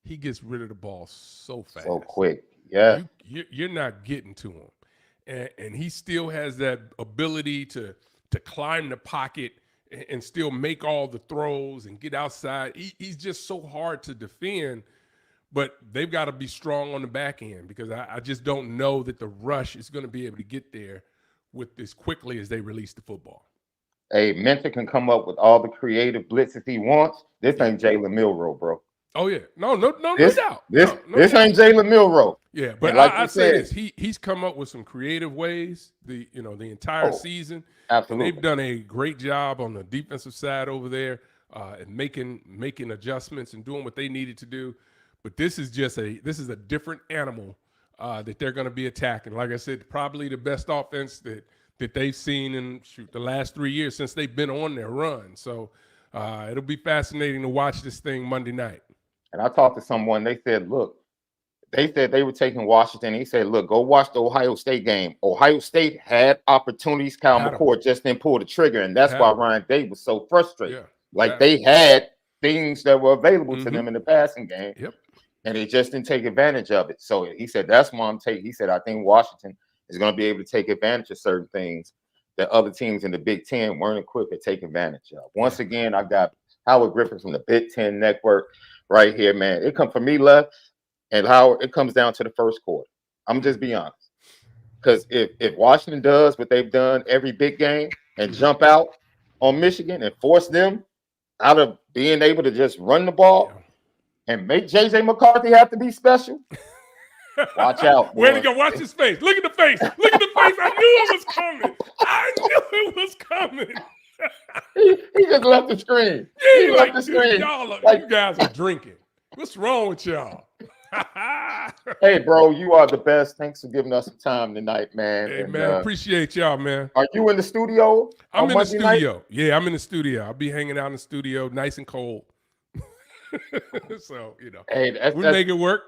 he gets rid of the ball so fast. So quick, yeah. You're not getting to him. And he still has that ability to climb the pocket and still make all the throws and get outside. He's just so hard to defend, but they've got to be strong on the back end because I just don't know that the rush is going to be able to get there with as quickly as they release the football. Hey, Mentor can come up with all the creative blitzes he wants. This ain't Jalen Milroe, bro. Oh, yeah. No doubt. This ain't Jalen Milroe. Yeah, but like I say this, he's come up with some creative ways the entire season. Absolutely. And they've done a great job on the defensive side over there and making adjustments and doing what they needed to do. But this is a different animal that they're going to be attacking. Like I said, probably the best offense that they've seen in the last 3 years since they've been on their run. So it'll be fascinating to watch this thing Monday night. And I talked to someone, they said they were taking Washington. He said, look, go watch the Ohio State game. Ohio State had opportunities. Kyle McCord just didn't pull the trigger. And that's why Ryan Day was so frustrated. Yeah, they had things that were available to them in the passing game. Yep. And they just didn't take advantage of it. So he said, that's why he said, I think Washington is going to be able to take advantage of certain things that other teams in the Big Ten weren't equipped to take advantage of. Once again, I got Howard Griffith from the Big Ten Network right here, man. It comes from me, Left, and Howard. It comes down to the first quarter. I'm just be honest, because if Washington does what they've done every big game and jump out on Michigan and force them out of being able to just run the ball and make J.J. McCarthy have to be special, watch out. Way to go. Watch his face. Look at the face. Look at the face. I knew it was coming. I knew it was coming. He just left the screen. Yeah, he left the screen. You guys are drinking. What's wrong with y'all? Hey, bro, you are the best. Thanks for giving us some time tonight, man. Hey, man, appreciate y'all, man. Are you in the studio? I'm in the studio. Night? Yeah, I'm in the studio. I'll be hanging out in the studio, nice and cold. So, hey, we make it work.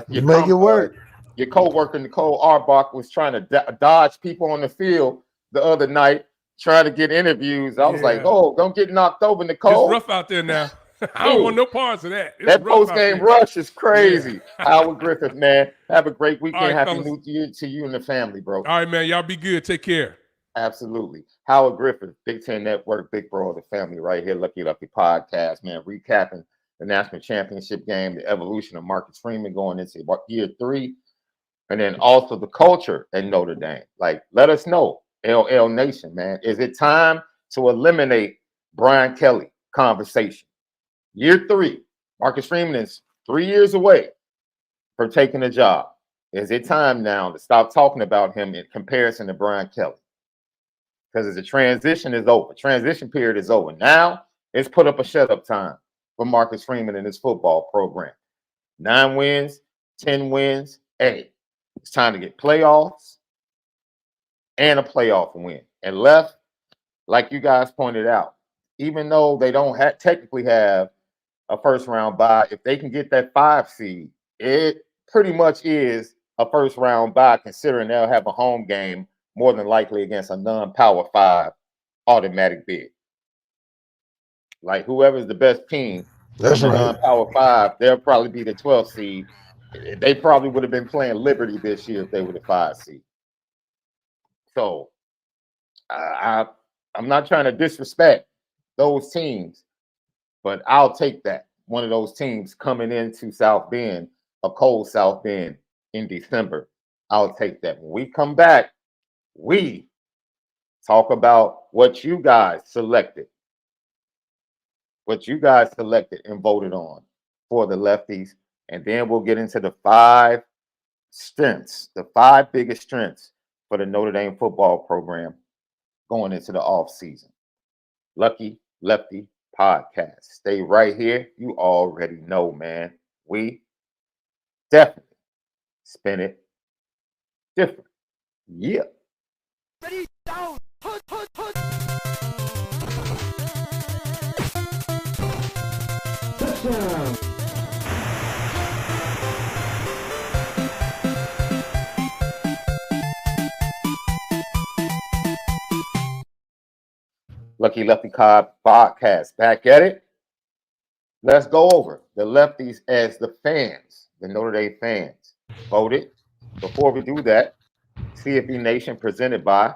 Make it work. Your co-worker, Nicole Arbach, was trying to dodge people on the field the other night, trying to get interviews. I was like, oh, don't get knocked over, Nicole. It's rough out there now. I don't want no parts of that. That post-game rush is crazy. Yeah. Howard Griffith, man. Have a great weekend. Right, Happy New Year to you and the family, bro. All right, man. Y'all be good. Take care. Absolutely. Howard Griffith, Big Ten Network, Big Bro of the Family right here. Lucky Podcast, man. Recapping the national championship game, the evolution of Marcus Freeman going into year 3, and then also the culture at Notre Dame. Like, let us know, LL Nation, man. Is it time to eliminate Brian Kelly conversation? Year 3, Marcus Freeman is 3 years away from taking a job. Is it time now to stop talking about him in comparison to Brian Kelly? Because the transition is over. Transition period is over. Now it's put up a shut-up time for Marcus Freeman and his football program. 9 wins, 10 wins. Hey, it's time to get playoffs and a playoff win. And Left, like you guys pointed out, even though they don't technically have a first-round bye, if they can get that 5 seed, it pretty much is a first-round bye, considering they'll have a home game more than likely against a non-Power 5 automatic bid. Like, whoever's the best team, that's right. Non-Power 5, they'll probably be the 12th seed. They probably would have been playing Liberty this year if they were the 5 seed. So, I'm not trying to disrespect those teams, but I'll take that. one of those teams coming into South Bend, a cold South Bend in December. I'll take that. When we come back, we talk about what you guys selected and voted on for the Lefties. And then we'll get into the 5 strengths, the 5 biggest strengths for the Notre Dame football program going into the off season. Lucky Lefty Podcast. Stay right here. You already know, man. We definitely spin it different. Yeah. Ready, down, put. Touchdown. Lucky Lefty Podcast. Back at it. Let's go over the Lefties as the fans, the Notre Dame fans voted. Before we do that, CFB Nation presented by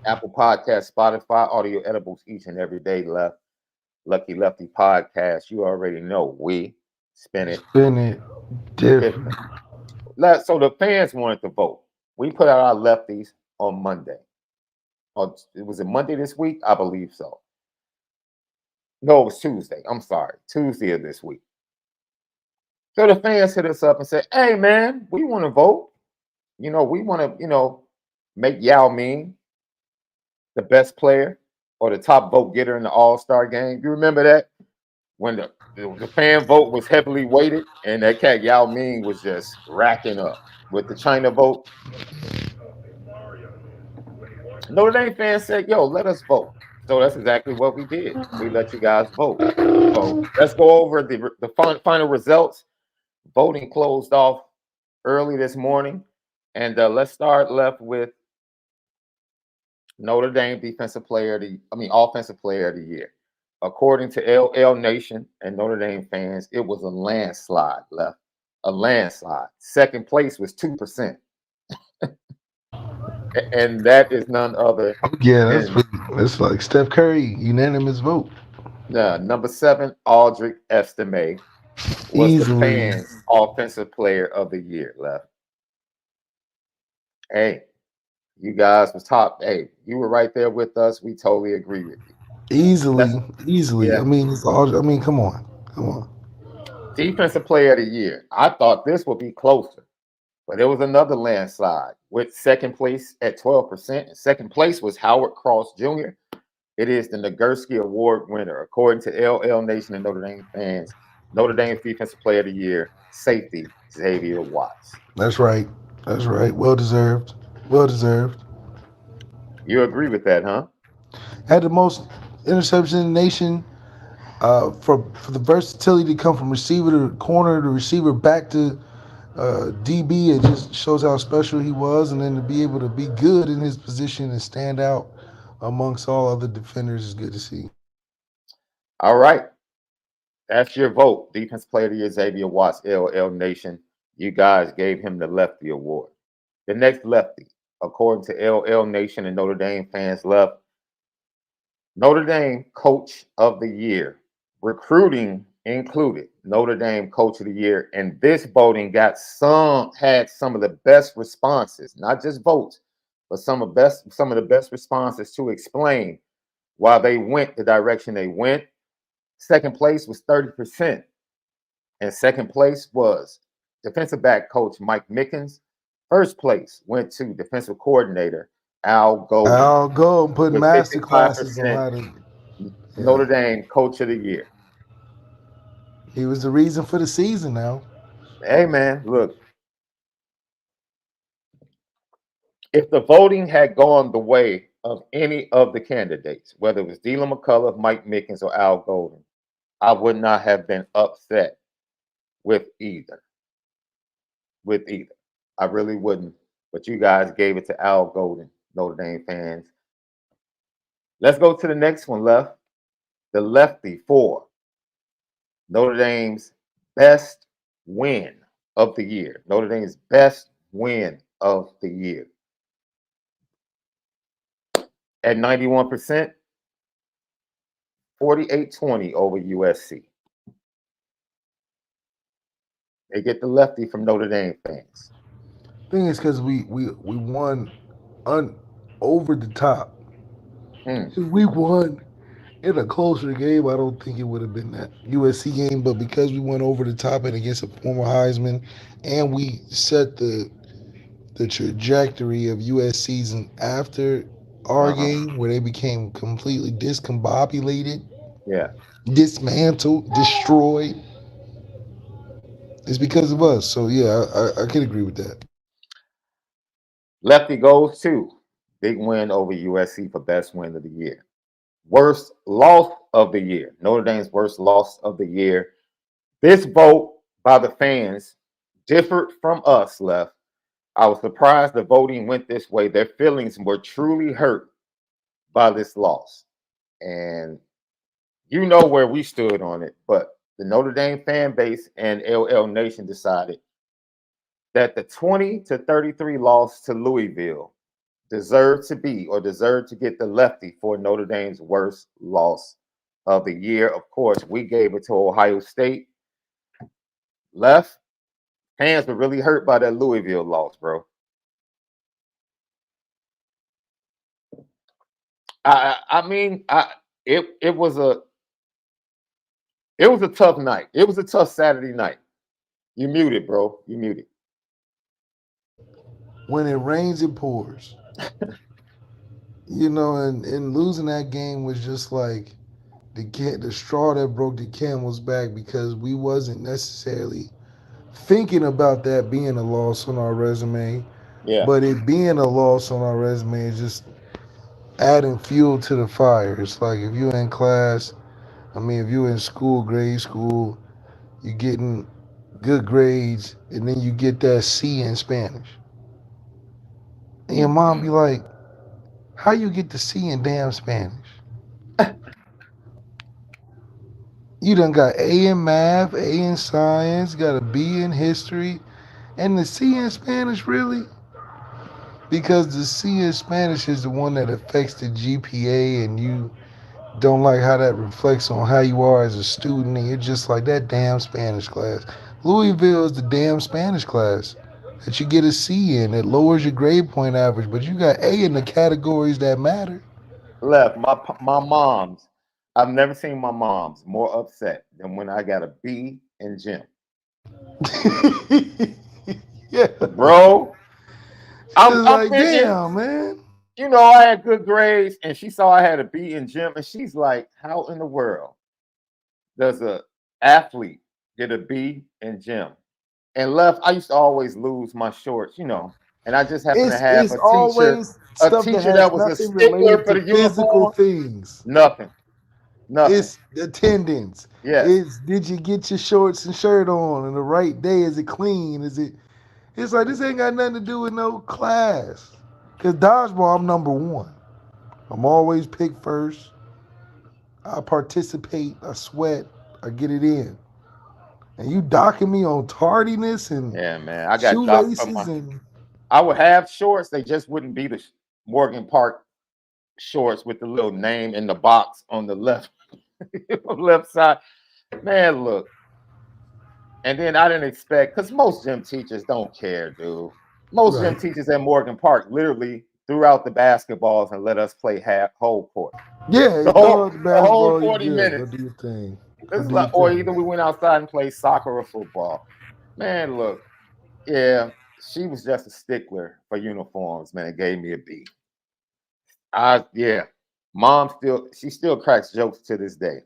Apple Podcast, Spotify, audio edibles each and every day. Lucky Lefty Podcast. You already know we spin it different. So the fans wanted to vote. We put out our Lefties on Monday. Was it Monday this week? I believe so. No, it was Tuesday. I'm sorry. Tuesday of this week. So the fans hit us up and said, hey, man, we want to vote. We want to, make Yao Ming the best player or the top vote getter in the All-Star game. You remember that? When the fan vote was heavily weighted and that cat Yao Ming was just racking up with the China vote. Notre Dame fans said, yo, let us vote. So that's exactly what we did. We let you guys vote. So let's go over the final results. Voting closed off early this morning. And let's start left with Notre Dame Offensive Player of the Year. According to LL Nation and Notre Dame fans, it was a landslide left. A landslide. Second place was 2%. And that is none other. Yeah, that's like Steph Curry, unanimous vote. Number 7, Aldrick Estime was Easily. the fans' Offensive Player of the Year left. Hey, you guys was top. Hey, you were right there with us. We totally agree with you. Easily. Yeah. I mean, come on. Defensive Player of the Year. I thought this would be closer, but it was another landslide with second place at 12%. And second place was Howard Cross Jr. It is the Nagurski Award winner, according to LL Nation and Notre Dame fans. Notre Dame's Defensive Player of the Year, safety Xavier Watts. That's right. Well deserved. You agree with that, huh? Had the most interceptions in the nation. For the versatility to come from receiver to corner to receiver back to DB, it just shows how special he was, and then to be able to be good in his position and stand out amongst all other defenders is good to see. All right. That's your vote. Defense Player of the Year, Xavier Watts, LL Nation. You guys gave him the Lefty Award. The next Lefty, according to LL Nation and Notre Dame fans, left Notre Dame Coach of the Year. Recruiting included Notre Dame Coach of the Year, and this voting had some of the best responses, not just votes, but some of the best responses to explain why they went the direction they went. Second place was 30%, and second place was defensive back coach Mike Mickens. First place went to defensive coordinator Al Golden. I'll go and put master classes on how to. Notre Dame Coach of the Year. He was the reason for the season now. Hey, man, look. If the voting had gone the way of any of the candidates, whether it was Dylan McCullough, Mike Mickens, or Al Golden, I would not have been upset with either. I really wouldn't. But you guys gave it to Al Golden, Notre Dame fans. Let's go to the next one, left. The Lefty for Notre Dame's best win of the year. Notre Dame's best win of the year. At 91%, 48-20 over USC. They get the lefty from Notre Dame fans. Thing is, because we won over the top. Mm. If we won in a closer game, I don't think it would have been that USC game. But because we went over the top and against a former Heisman, and we set the trajectory of US season after our game, where they became completely discombobulated, Yeah. dismantled, destroyed. It's because of us. So yeah, I can agree with that. Lefty goes to big win over USC for best win of the year. Worst loss of the year. Notre Dame's worst loss of the year. This vote by the fans differed from us, Left. I was surprised the voting went this way. Their feelings were truly hurt by this loss. And you know where we stood on it, but the Notre Dame fan base and LL Nation decided that the 20-33 loss to Louisville deserved to get the lefty for Notre Dame's worst loss of the year. Of course, we gave it to Ohio State. Left fans were really hurt by that Louisville loss, bro. It was a tough night. It was a tough Saturday night. You muted, bro. You muted. When it rains, it pours. And losing that game was just like the straw that broke the camel's back, because we wasn't necessarily thinking about that being a loss on our resume. Yeah. But it being a loss on our resume is just adding fuel to the fire. It's like if you're in class, if you're in school, grade school, you're getting good grades, and then you get that C in Spanish. And your mom be like, how you get the C in damn Spanish? You done got A in math, A in science, got a B in history, and the C in Spanish, really? Because the C in Spanish is the one that affects the GPA, and you don't like how that reflects on how you are as a student, and you're just like, that damn Spanish class. Louisville is the damn Spanish class that you get a C in, that lowers your grade point average, but you got A in the categories that matter. Left. My mom's. I've never seen my mom's more upset than when I got a B in gym. Yeah. Bro, I'm like, thinking, damn, man. I had good grades, and she saw I had a B in gym, and she's like, how in the world does a athlete get a B in gym? And Left, I used to always lose my shorts, and I just happened to have It's always stuff that has that was a nothing stickler related for to the physical uniform. things. Nothing. It's attendance. Yes. It's, did you get your shorts and shirt on the right day? Is it clean? It's like, this ain't got nothing to do with no class. Because dodgeball, I'm number one. I'm always picked first. I participate. I sweat. I get it in. And you docking me on tardiness and Yeah, man. I got docked from shoelaces I would have shorts. They just wouldn't be the Morgan Park shorts with the little name in the box on the left side. Man, look. And then I didn't expect, because most gym teachers don't care, dude. Most gym teachers at Morgan Park literally threw out the basketballs and let us play whole court. Yeah, the whole 40 minutes. Go do your thing. Or either we went outside and played soccer or football. Man, look, yeah, she was just a stickler for uniforms, man. It gave me a B. Mom still cracks jokes to this day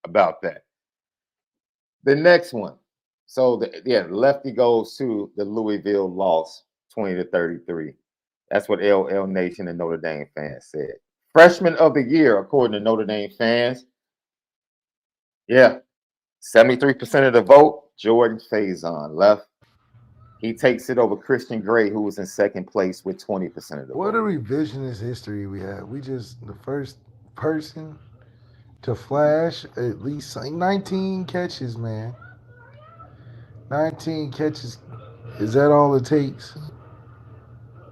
about that. The next one. So Lefty goes to the Louisville loss, 20-33. That's what LL Nation and Notre Dame fans said. Freshman of the year, according to Notre Dame fans. Yeah, 73% of the vote, Jordan Faison. Left. He takes it over Christian Gray, who was in second place with 20% of the vote. What a revisionist history we have. We just the first person to flash at least 19 catches, man. 19 catches. Is that all it takes?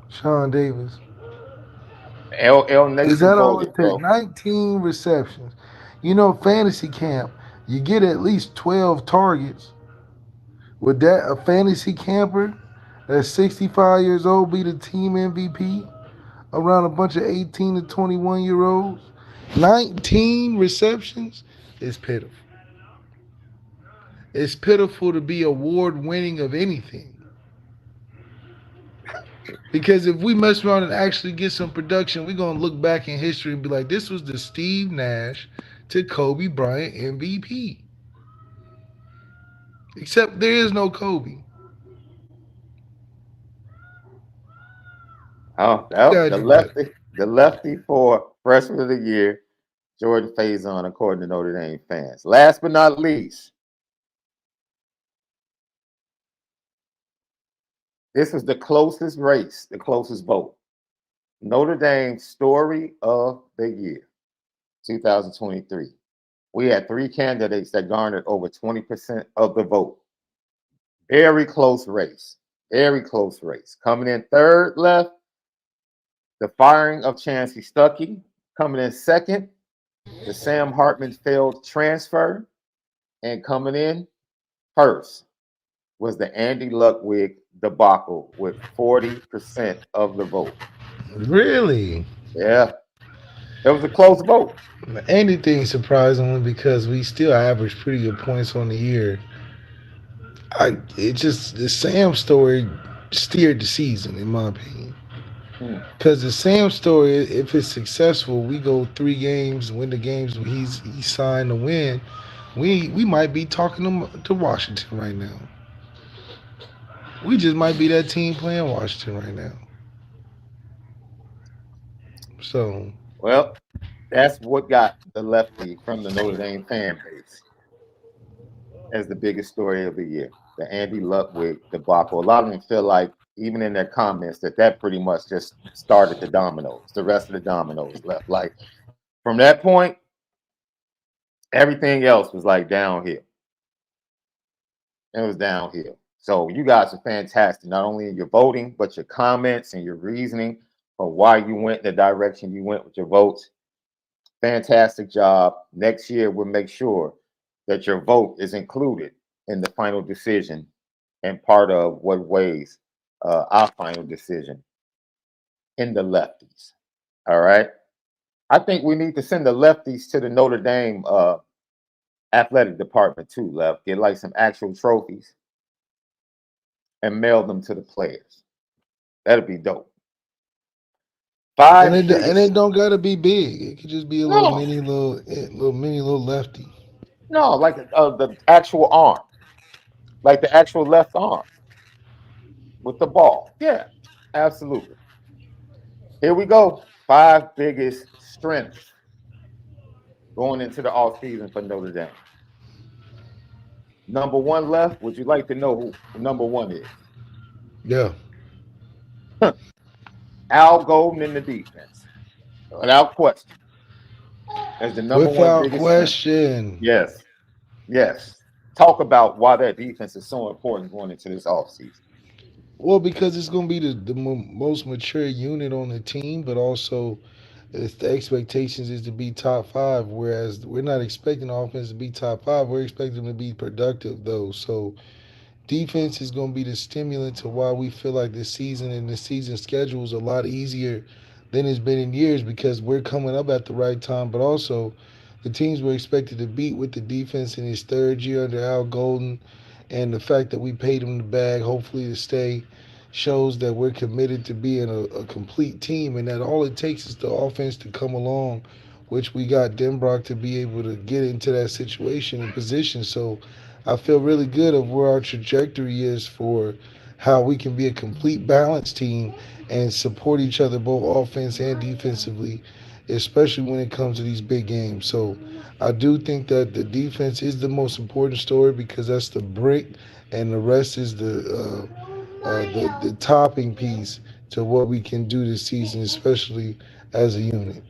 Sean Davis. LL Nation Is that all voted, it bro. takes? 19 receptions. Fantasy camp, you get at least 12 targets. Would that a fantasy camper that's 65 years old be the team MVP around a bunch of 18 to 21-year-olds? 19 receptions is pitiful. It's pitiful to be award winning of anything. Because if we mess around and actually get some production, we're gonna look back in history and be like, this was the Steve Nash to Kobe Bryant MVP. Except there is no Kobe. Oh, You well, gotta do better. the lefty for freshman of the year, Jordan Faison, according to Notre Dame fans. Last but not least, this is the closest race, the closest vote. Notre Dame story of the year, 2023. We had 3 candidates that garnered over 20% of the vote. Very close race. Very close race. Coming in third left, the firing of Chancey Stuckey. Coming in second, the Sam Hartman failed transfer. And coming in first was the Andy Ludwig debacle with 40% of the vote. Really? Yeah, it was a close vote. Anything surprisingly because we still average pretty good points on the year. It just the Sam story steered the season in my opinion. Hmm. Because the Sam story, if it's successful, we go 3 games, win the games he signed to win. We might be talking to Washington right now. We just might be that team playing Washington right now. So Well, that's what got the lefty from the Notre Dame fan base as the biggest story of the year. The Andy Ludwig debacle. A lot of them feel like, even in their comments, that pretty much just started the dominoes. The rest of the dominoes left. Like from that point, everything else was like downhill. It was downhill. So you guys are fantastic, not only in your voting, but your comments and your reasoning for why you went the direction you went with your votes. Fantastic job. Next year, we'll make sure that your vote is included in the final decision and part of what weighs our final decision in the lefties. All right. I think we need to send the lefties to the Notre Dame athletic department too, Left. Get like some actual trophies and mail them to the players. That'd be dope. and Five it biggest. don't gotta be big. It could just be a little No, mini little lefty. no, like the actual arm, like the actual left arm with the ball. Yeah, absolutely. Here we go. 5 biggest strengths going into the off season for Notre Dame. Number one left. Would you like to know who number one is? Yeah. Al Golden in the defense, without question, as the number one Without biggest strength. question. Yes, yes. Talk about why that defense is so important going into this offseason. Well, because it's going to be the most mature unit on the team, but also if the expectations is to be top 5, whereas we're not expecting the offense to be top 5. We're expecting them to be productive, though. So defense is going to be the stimulant to why we feel like this season and the season schedule is a lot easier than it's been in years because we're coming up at the right time, but also the teams we're expected to beat with the defense in his 3rd year under Al Golden and the fact that we paid him the bag, hopefully to stay, shows that we're committed to being a complete team and that all it takes is the offense to come along, which we got Denbrock to be able to get into that situation and position. So I feel really good of where our trajectory is for how we can be a complete balanced team and support each other both offense and defensively, especially when it comes to these big games. So I do think that the defense is the most important story because that's the brick, and the rest is the topping piece to what we can do this season, especially as a unit.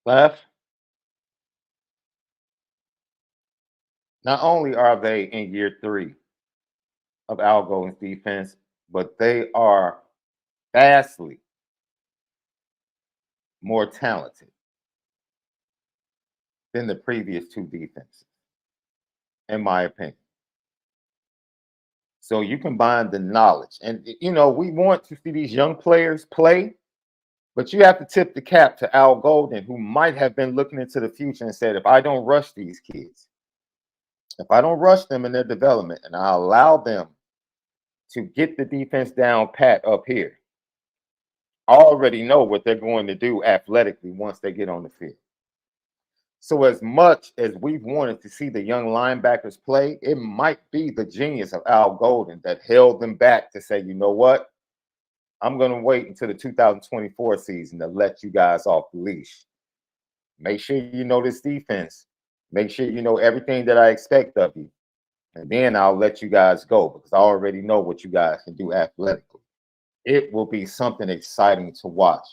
Left. Not only are they in year 3 of Al Golden's defense, but they are vastly more talented than the previous two defenses, in my opinion. So you combine the knowledge, and you know, we want to see these young players play, but you have to tip the cap to Al Golden, who might have been looking into the future and said, if I don't rush these kids, if I don't rush them in their development and I allow them to get the defense down pat up here, I already know what they're going to do athletically once they get on the field. So as much as we've wanted to see the young linebackers play, it might be the genius of Al Golden that held them back to say, you know what? I'm going to wait until the 2024 season to let you guys off the leash. Make sure you know this defense. Make sure you know everything that I expect of you. And then I'll let you guys go because I already know what you guys can do athletically. It will be something exciting to watch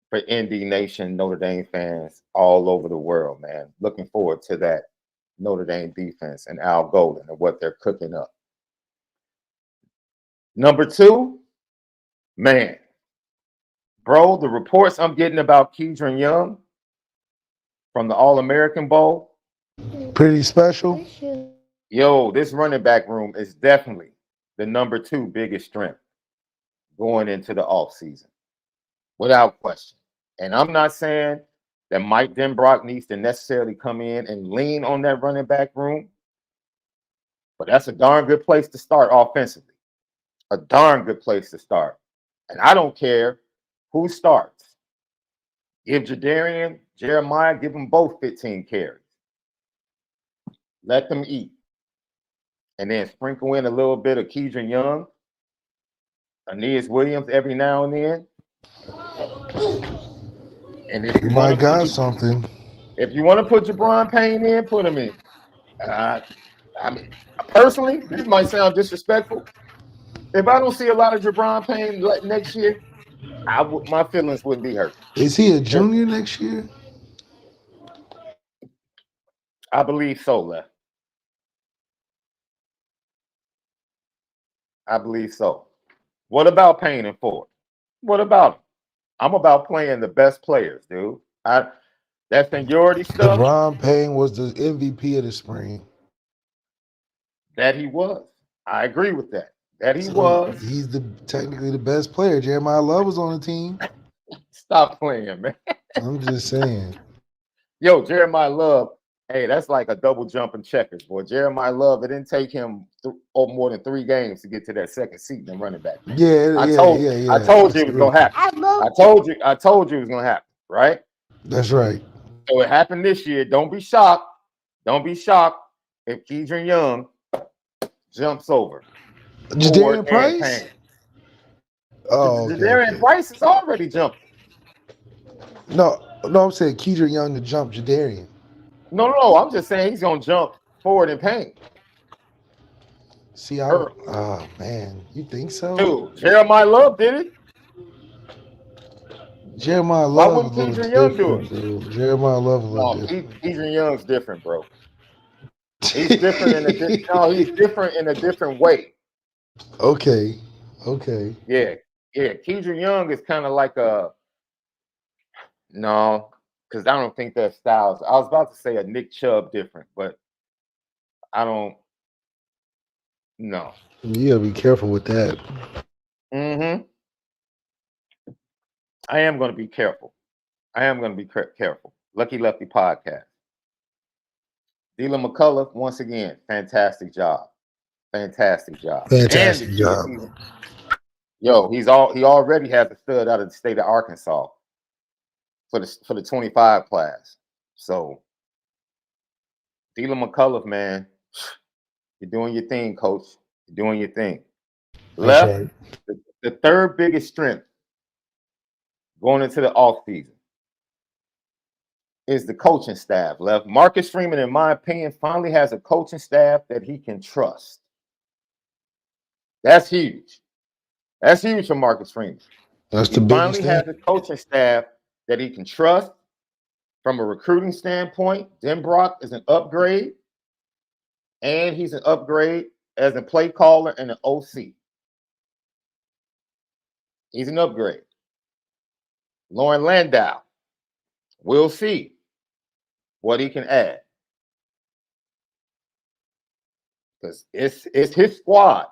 for ND Nation, Notre Dame fans all over the world, man. Looking forward to that Notre Dame defense and Al Golden and what they're cooking up. Number two, man, bro, the reports I'm getting about Keidron Young from the All-American Bowl. Pretty special. Yo, this running back room is definitely the number two biggest strength going into the offseason, without question. And I'm not saying that Mike Denbrock needs to necessarily come in and lean on that running back room, but that's a darn good place to start offensively. A darn good place to start. And I don't care who starts. Give Jadarian, Jeremiah, give them both 15 carries. Let them eat. And then sprinkle in a little bit of Keidron Young, Aeneas Williams every now and then. And if you My God, something. If you want to put Jabron Payne in, put him in. I mean, personally, this might sound disrespectful. If I don't see a lot of Jabron Payne next year, my feelings wouldn't be hurt. Is he a junior next year? I believe so, Left. I believe so. What about Payne and Ford? What about him? I'm about playing the best players, dude. That seniority stuff. Jabron Payne was the MVP of the spring. That he was. I agree with that. That he was. He's technically the best player. Jeremiah Love was on the team. Stop playing, man. I'm just saying. Yo, Jeremiah Love, hey, that's like a double jump in checkers, boy. Jeremiah Love, it didn't take him more than 3 games to get to that second seat in running back. I told you it was gonna happen. I told you it was gonna happen, right? That's right. So it happened this year. Don't be shocked. Don't be shocked if Keidron Young jumps over Jadarian Price. Oh, Jadarian Price is already jumping. No, I'm saying Keidron Young to jump Jadarian. No, I'm just saying he's gonna jump forward in Payne. See, oh man, you think so? Dude, Jeremiah Love did it. Jeremiah Love. Why wouldn't Keidron Young do it? Dude. Jeremiah Love a little different. Keidron Young's different, bro. He's different he's different in a different way. Okay. Yeah. Keidron Young is kind of like because I don't think their styles. I was about to say a Nick Chubb different, but I don't. No. You gotta be careful with that. Mm-hmm. I am going to be careful. Careful. Lucky Lefty podcast. Dylan McCullough, once again, fantastic job. Yo, he already has a stud out of the state of Arkansas for the 25 class. So Dylan McCullough, man, you're doing your thing, coach. You're doing your thing. Left, right. The third biggest strength going into the offseason is the coaching staff. Left, Marcus Freeman, in my opinion, finally has a coaching staff that he can trust. That's huge. That's huge for Marcus Freeman. That's the biggest thing. He finally has a coaching staff that he can trust. From a recruiting standpoint, Denbrock is an upgrade, and he's an upgrade as a play caller and an OC. He's an upgrade. Lauren Landau, We'll see what he can add. Because it's his squad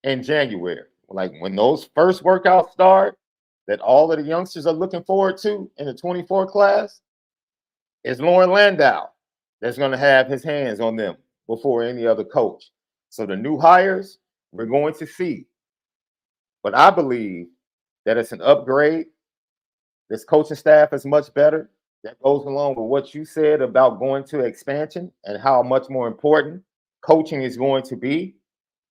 in January. Like when those first workouts start, that all of the youngsters are looking forward to in the 24 class, it's Lauren Landau that's going to have his hands on them before any other coach. So the new hires, we're going to see. But I believe that it's an upgrade. This coaching staff is much better. That goes along with what you said about going to expansion and how much more important coaching is going to be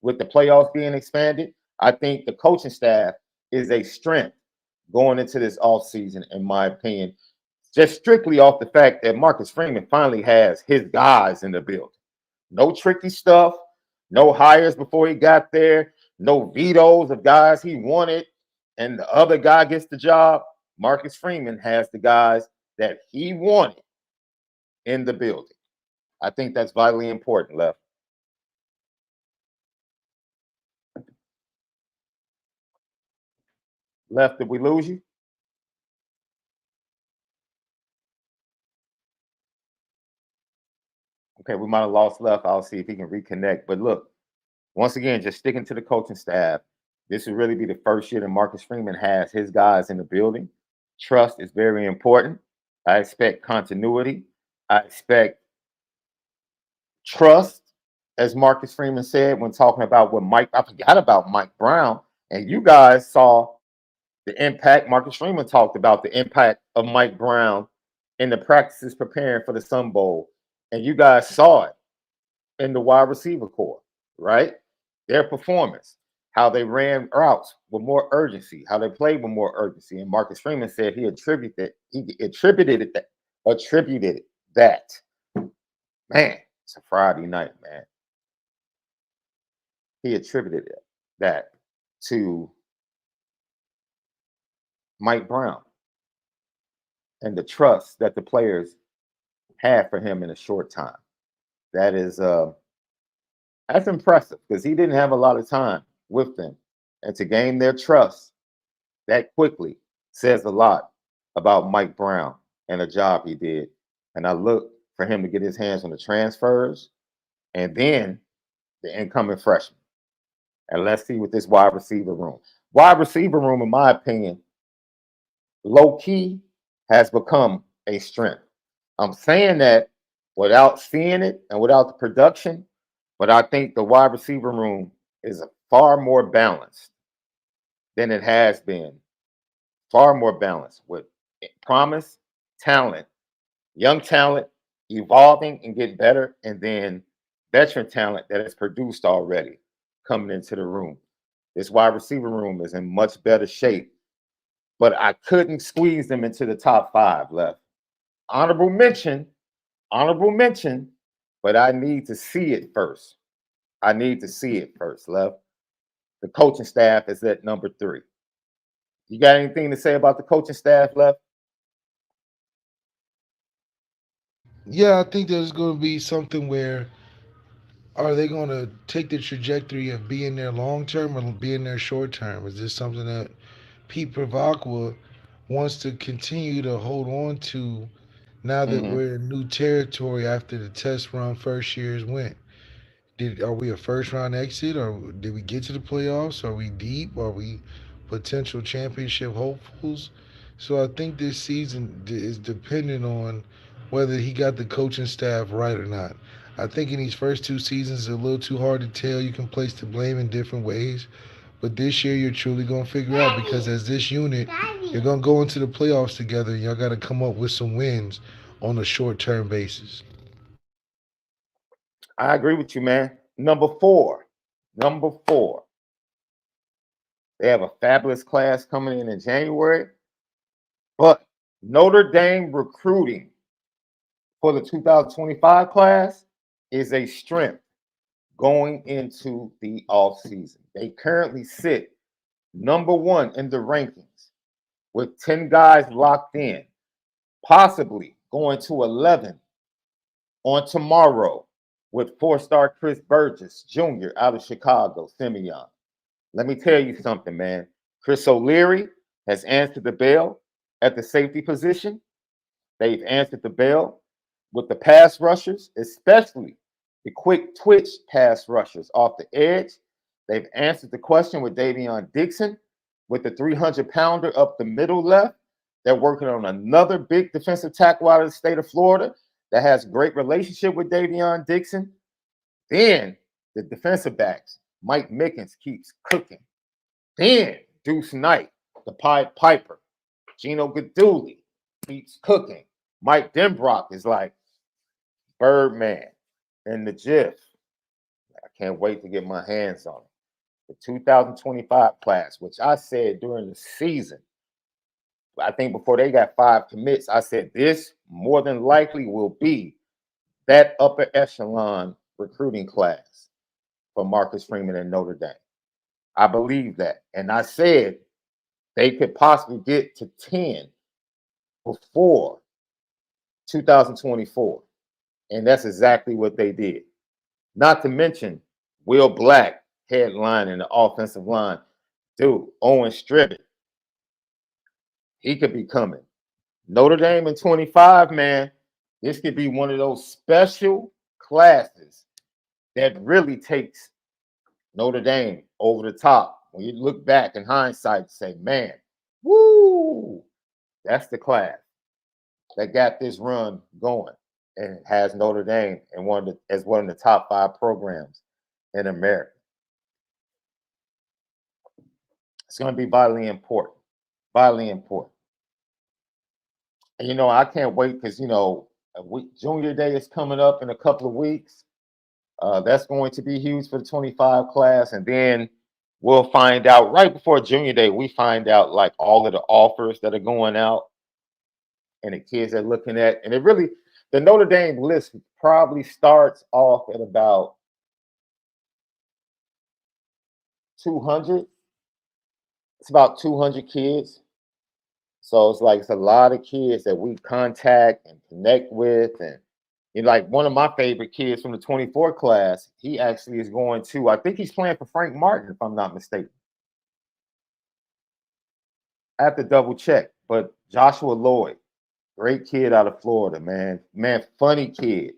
with the playoffs being expanded. I think the coaching staff is a strength going into this offseason, in my opinion, just strictly off the fact that Marcus Freeman finally has his guys in the building. No tricky stuff, no hires before he got there, no vetoes of guys he wanted, and the other guy gets the job. Marcus Freeman has the guys that he wanted in the building. I think that's vitally important, Left. Left, did we lose you? Okay, we might have lost Left. I'll see if he can reconnect. But look, once again, just sticking to the coaching staff, this will really be the first year that Marcus Freeman has his guys in the building. Trust is very important. I expect continuity. I expect trust, as Marcus Freeman said when talking about what I forgot about Mike Brown. And you guys saw the impact. Marcus Freeman talked about the impact of Mike Brown in the practices preparing for the Sun Bowl. And you guys saw it in the wide receiver corps, right? Their performance, how they ran routes with more urgency, how they played with more urgency. And Marcus Freeman said he attributed that. Man, it's a Friday night, man. He attributed that to Mike Brown and the trust that the players had for him in a short time. That is that's impressive because he didn't have a lot of time with them. And to gain their trust that quickly says a lot about Mike Brown and the job he did. And I look for him to get his hands on the transfers and then the incoming freshmen. And let's see what this wide receiver room. Wide receiver room, in my opinion, low key has become a strength. I'm saying that without seeing it and without the production, but I think the wide receiver room is far more balanced than it has been. Far more balanced with promise, talent, young talent, evolving and getting better, and then veteran talent that is produced already coming into the room. This wide receiver room is in much better shape, but I couldn't squeeze them into the top 5 Left. Honorable mention, but I need to see it first. Left. The coaching staff is at number 3. You got anything to say about the coaching staff, Left? Yeah, I think there's going to be something where are they going to take the trajectory of being there long term or being there short term? Is this something that Pete Pravacqua wants to continue to hold on to now that Mm-hmm. we're in new territory after the test run first years went? Are we a first round exit, or did we get to the playoffs? Are we deep? Are we potential championship hopefuls? So I think this season is dependent on whether he got the coaching staff right or not. I think in these first 2 seasons, it's a little too hard to tell. You can place the blame in different ways. But this year, you're truly going to figure out because as this unit, you're going to go into the playoffs together and y'all got to come up with some wins on a short term basis. I agree with you, man. Number four. They have a fabulous class coming in January, but Notre Dame recruiting for the 2025 class is a strength going into the offseason. They currently sit number 1 in the rankings with 10 guys locked in, possibly going to 11 on tomorrow with 4-star Chris Burgess Jr. out of Chicago, Simeon. Let me tell you something, man. Chris O'Leary has answered the bell at the safety position. They've answered the bell with the pass rushers, especially the quick twitch pass rushers off the edge. They've answered the question with Davion Dixon with the 300-pounder up the middle left. They're working on another big defensive tackle out of the state of Florida that has a great relationship with Davion Dixon. Then the defensive backs, Mike Mickens keeps cooking. Then Deuce Knight, the Pied Piper, Gino Gaduli keeps cooking. Mike Denbrock is like Birdman and the GIF. I can't wait to get my hands on it. The 2025 class, which I said during the season, I think before they got 5 commits, I said this more than likely will be that upper echelon recruiting class for Marcus Freeman and Notre Dame. I believe that. And I said they could possibly get to 10 before 2024. And that's exactly what they did. Not to mention Will Black headlining the offensive line. Dude, Owen Stribbett, he could be coming. Notre Dame in 25, man, this could be one of those special classes that really takes Notre Dame over the top. When you look back in hindsight and say, man, woo, that's the class that got this run going and has Notre Dame in as one of the top 5 programs in America. It's going to be vitally important. Vitally important. And, you know, I can't wait because, you know, Junior Day is coming up in a couple of weeks. That's going to be huge for the 25 class. And then we'll find out right before Junior Day, we find out like all of the offers that are going out and the kids are looking at. And it really, the Notre Dame list probably starts off at about 200. It's about 200 kids. So it's like it's a lot of kids that we contact and connect with. And you know, like one of my favorite kids from the 24 class, he actually is going to, I think he's playing for Frank Martin, if I'm not mistaken. I have to double check. But Joshua Lloyd, great kid out of Florida, man. Man, funny kid.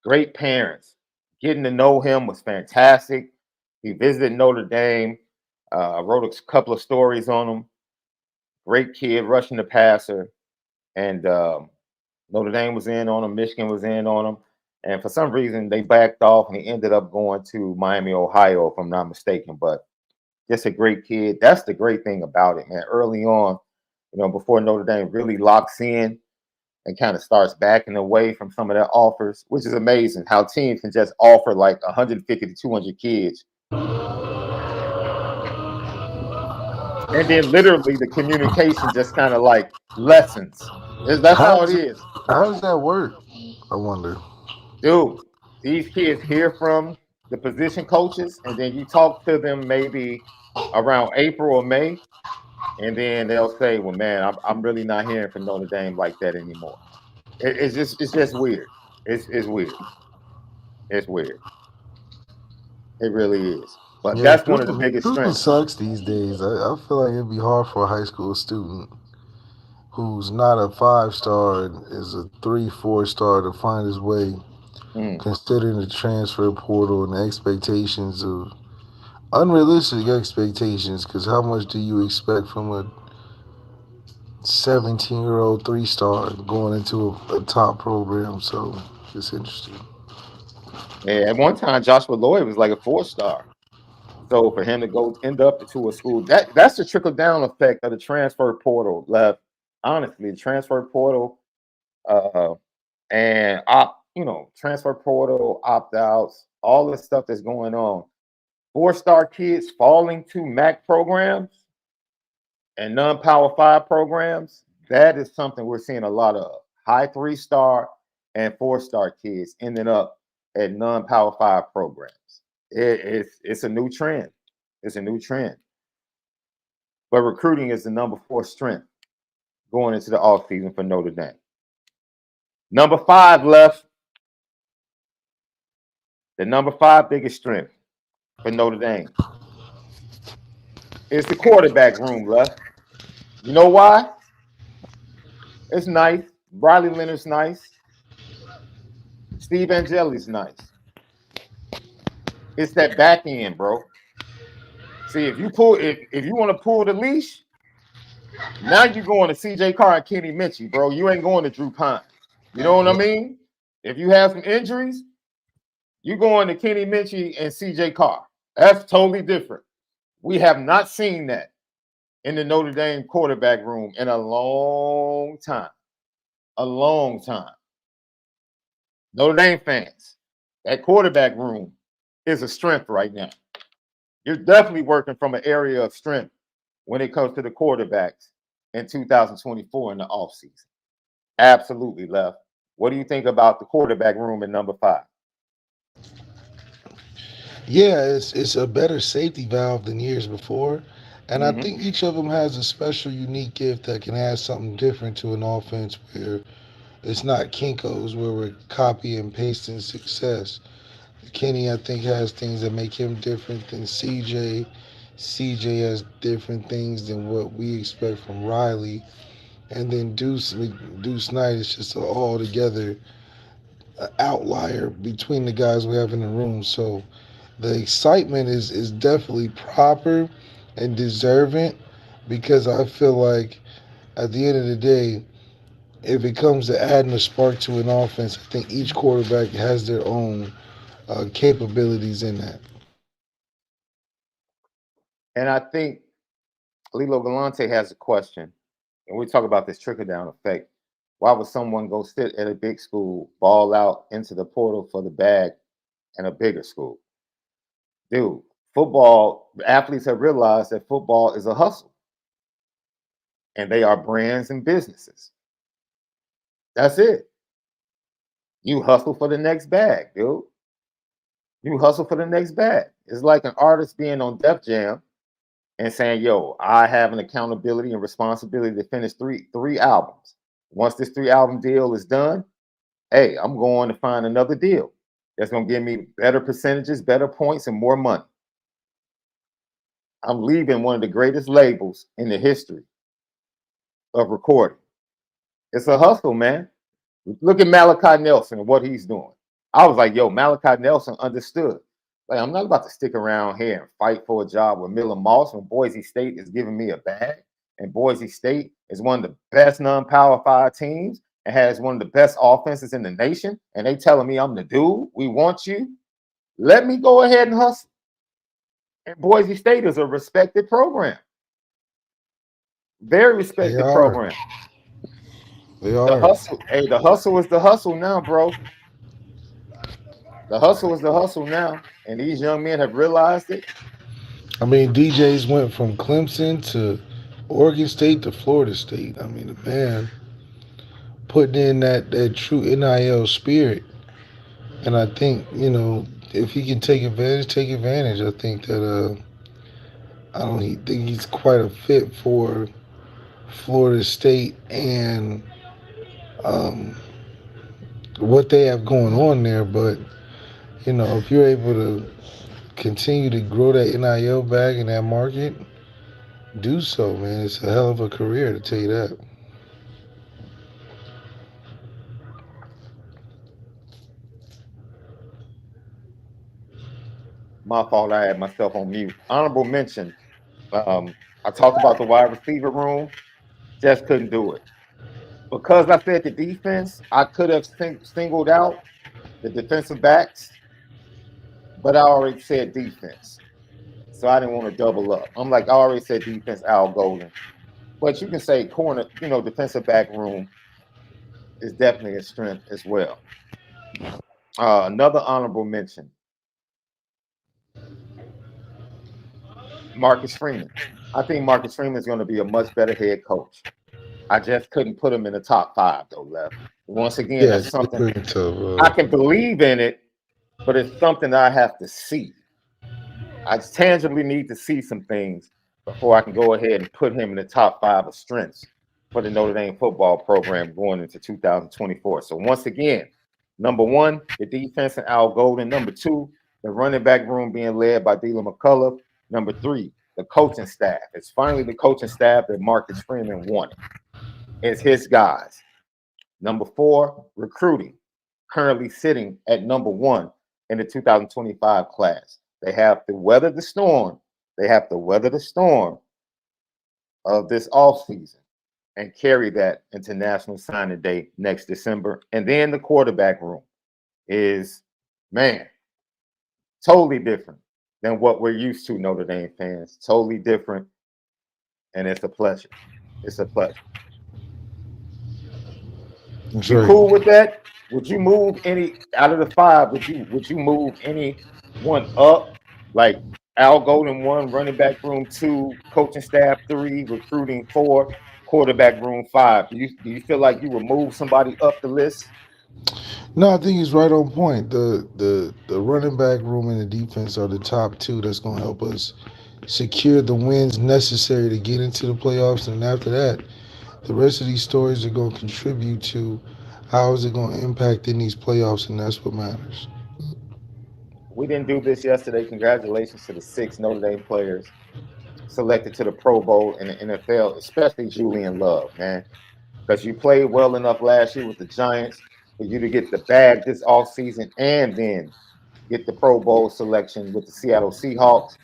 Great parents. Getting to know him was fantastic. He visited Notre Dame. I wrote a couple of stories on him. Great kid, rushing the passer. And Notre Dame was in on him. Michigan was in on him. And for some reason, they backed off and he ended up going to Miami, Ohio, if I'm not mistaken. But just a great kid. That's the great thing about it, man. Early on, you know, before Notre Dame really locks in and kind of starts backing away from some of their offers, which is amazing how teams can just offer like 150 to 200 kids. And then literally the communication just kind of like lessens. That's how it is. How does that work? I wonder. Dude, these kids hear from the position coaches and then you talk to them maybe around April or May. And then they'll say, well, man, I'm really not hearing from Notre Dame like that anymore. It's just weird. It's weird. It's weird. It really is. But Yeah, that's one of the biggest recruiting strengths. sucks these days. I feel like it'd be hard for a high school student who's not a 5-star and is a 3-4-star to find his way, considering the transfer portal and the expectations of unrealistic expectations. Because how much do you expect from a 17-year-old 3-star going into a top program? So it's interesting. And at one time, Joshua Lloyd was like a 4-star. So for him to go end up to a school, that's the trickle down effect of the transfer portal. Left, honestly, the transfer portal, and transfer portal opt outs, all the stuff that's going on. 4-star kids falling to MAC programs and non-Power 5 programs. That is something we're seeing a lot of. High 3-star and 4-star kids ending up at non-Power 5 programs. It's a new trend. It's a new trend. But recruiting is the number 4 strength going into the offseason for Notre Dame. Number 5 left. The number 5 biggest strength for Notre Dame is the quarterback room left. You know why? It's nice. Riley Leonard's nice. Steve Angeli's nice. It's that back end, bro. See, if you want to pull the leash, now you're going to CJ Carr and Kenny Minchie, bro. You ain't going to Drew Pine. You know what I mean? If you have some injuries, you're going to Kenny Minchie and CJ Carr. That's totally different. We have not seen that in the Notre Dame quarterback room in a long time. A long time. Notre Dame fans, that quarterback room is a strength right now. You're definitely working from an area of strength when it comes to the quarterbacks in 2024 in the offseason. Absolutely, Left. What do you think about the quarterback room in number 5? Yeah, it's a better safety valve than years before. And I Mm-hmm. think each of them has a special, unique gift that can add something different to an offense where it's not Kinko's where we're copy and pasting success. Kenny, I think, has things that make him different than CJ. CJ has different things than what we expect from Riley. And then Deuce Knight is just an altogether outlier between the guys we have in the room. So the excitement is definitely proper and deserving because I feel like at the end of the day, if it comes to adding a spark to an offense, I think each quarterback has their own capabilities in that. And I think Lilo Galante has a question, and we talk about this trickle down effect. Why would someone go sit at a big school, ball out into the portal for the bag in a bigger school? Dude, football, athletes have realized that football is a hustle and they are brands and businesses. That's it. You hustle for the next bag, dude. You hustle for the next bag. It's like an artist being on Def Jam and saying, yo, I have an accountability and responsibility to finish three albums. Once this 3-album deal is done, hey, I'm going to find another deal that's going to give me better percentages, better points, and more money. I'm leaving one of the greatest labels in the history of recording. It's a hustle, man. Look at Malachi Nelson and what he's doing. I was like, yo, Malachi Nelson understood. Like, I'm not about to stick around here and fight for a job with Miller Moss when Boise State is giving me a bag. And Boise State is one of the best non-power 5 teams and has one of the best offenses in the nation. And they telling me I'm the dude. We want you. Let me go ahead and hustle. And Boise State is a respected program. Very respected program. They are. The hustle, hey, the hustle is the hustle now, bro. The hustle is the hustle now. And these young men have realized it. I mean, DJs went from Clemson to Oregon State to Florida State. I mean, the man putting in that true NIL spirit. And I think, if he can take advantage, take advantage. I think that I don't think he's quite a fit for Florida State and what they have going on there. But, if you're able to continue to grow that NIL bag in that market, do so, man. It's a hell of a career, to tell you that. My fault, I had myself on mute. Honorable mention. I talked about the wide receiver room. Just couldn't do it. Because I said the defense, I could have singled out the defensive backs, but I already said defense. So I didn't want to double up. I'm like, I already said defense, Al Golden. But you can say corner, defensive back room is definitely a strength as well. Another honorable mention. Marcus Freeman. I think Marcus Freeman is going to be a much better head coach. I just couldn't put him in the top 5, though, Left. Once again, that's something I can believe in it, but it's something that I have to see. I tangibly need to see some things before I can go ahead and put him in the top 5 of strengths for the Notre Dame football program going into 2024. So once again, number 1, the defense and Al Golden. Number 2, the running back room being led by Dylan McCullough. Number 3, the coaching staff. It's finally the coaching staff that Marcus Freeman wanted. It's his guys. Number 4, recruiting, currently sitting at number 1 in the 2025 class. They have to weather the storm. They have to weather the storm of this offseason and carry that into National Signing Day next December. And then the quarterback room is, man, totally different than what we're used to, Notre Dame fans. Totally different. And it's a pleasure. It's a pleasure. That's You right. cool with that? Would you move any out of the 5? Would you move any one up? Like Al Golden 1, running back room 2, coaching staff 3, recruiting 4, quarterback room 5. Do you feel like you would move somebody up the list? No, I think he's right on point. The running back room and the defense are the top two that's going to help us secure the wins necessary to get into the playoffs. And after that, the rest of these stories are going to contribute to how is it going to impact in these playoffs, and that's what matters. We didn't do this yesterday. Congratulations to the 6 Notre Dame players selected to the Pro Bowl in the NFL, especially Julian Love, man. Because you played well enough last year with the Giants for you to get the bag this offseason and then get the Pro Bowl selection with the Seattle Seahawks.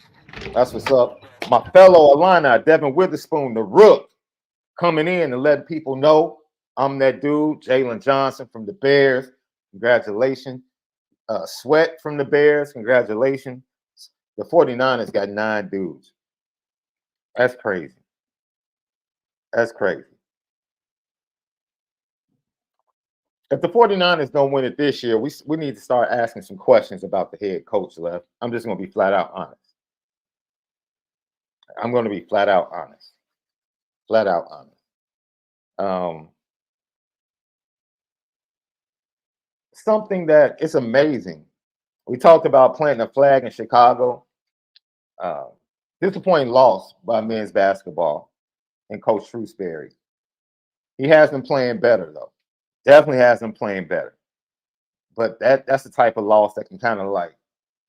That's what's up. My fellow Illini, Devin Witherspoon, the Rook, coming in and letting people know I'm that dude. Jalen Johnson from the Bears, congratulations. Sweat from the Bears, congratulations. The 49ers got 9 dudes. That's crazy. That's crazy. If the 49ers don't win it this year, we need to start asking some questions about the head coach, Left. I'm just going to be flat out honest. I'm going to be flat out honest. Flat out honest. Something that it's amazing. We talked about planting a flag in Chicago. Disappointing loss by men's basketball and Coach Shrewsbury. He has them playing better, though. Definitely has them playing better. But that's the type of loss that can kind of like,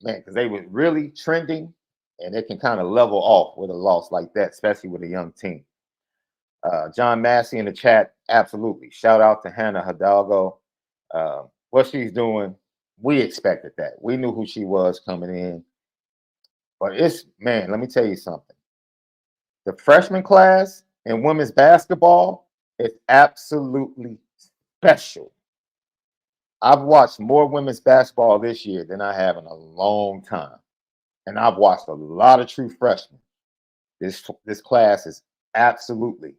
man, because they were really trending, and it can kind of level off with a loss like that, especially with a young team. John Massey in the chat, absolutely. Shout out to Hannah Hidalgo. What she's doing, we expected that. We knew who she was coming in. But it's, man, let me tell you something. The freshman class in women's basketball is absolutely special. I've watched more women's basketball this year than I have in a long time. And I've watched a lot of true freshmen. This class is absolutely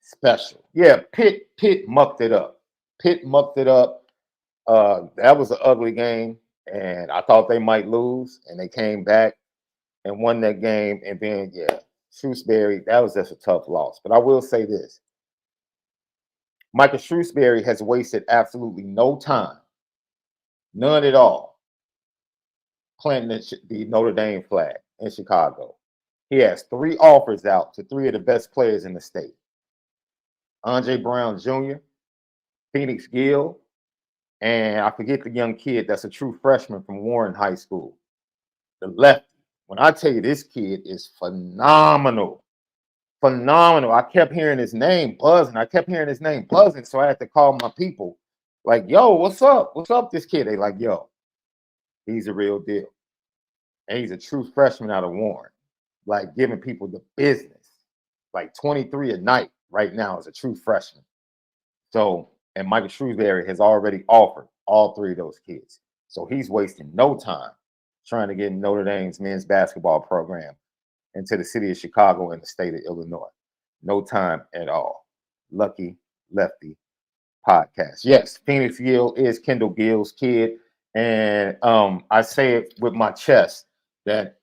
special. Yeah, Pitt mucked it up. Pitt mucked it up. That was an ugly game, and I thought they might lose, and they came back and won that game. And then, yeah, Shrewsbury, that was just a tough loss. But I will say this. Michael Shrewsbury has wasted absolutely no time, none at all, planting the Notre Dame flag in Chicago. He has 3 offers out to 3 of the best players in the state. Andre Brown Jr., Phoenix Gill, and I forget the young kid that's a true freshman from Warren High School, the Lefty. When I tell you this kid is phenomenal, phenomenal. I kept hearing his name buzzing. So I had to call my people like, yo, what's up? What's up, this kid? They like, yo, he's a real deal. And he's a true freshman out of Warren, like giving people the business, like 23 a night right now as a true freshman. So, and Michael Shrewsbury has already offered all 3 of those kids. So he's wasting no time trying to get Notre Dame's men's basketball program into the city of Chicago and the state of Illinois. No time at all. Lucky Lefty podcast. Yes, Phoenix Gill is Kendall Gill's kid. And I say it with my chest that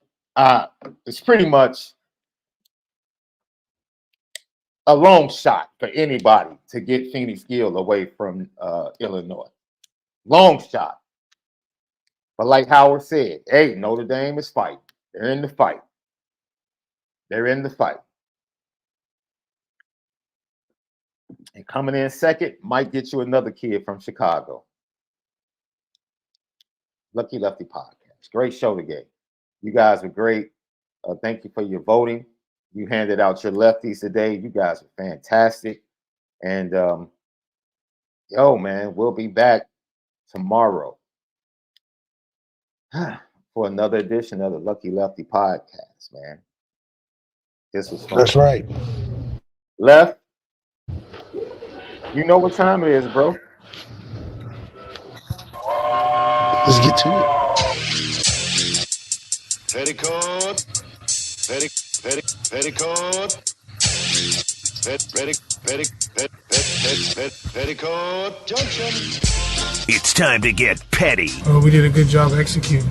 it's pretty much a long shot for anybody to get Phoenix Gill away from Illinois. Long shot. But like Howard said, hey, Notre Dame is fighting. They're in the fight. They're in the fight. And coming in second might get you another kid from Chicago. Lucky Lefty podcast. Great show today. You guys were great. Thank you for your voting. You handed out your lefties today. You guys are fantastic. And Yo, man, we'll be back tomorrow for another edition of the Lucky Lefty podcast, man. This was fun. That's right. Left, you know what time it is, bro. Let's get to it. Petticoat, petticoat, petticoat junction. It's time to get petty Well, we did a good job executing.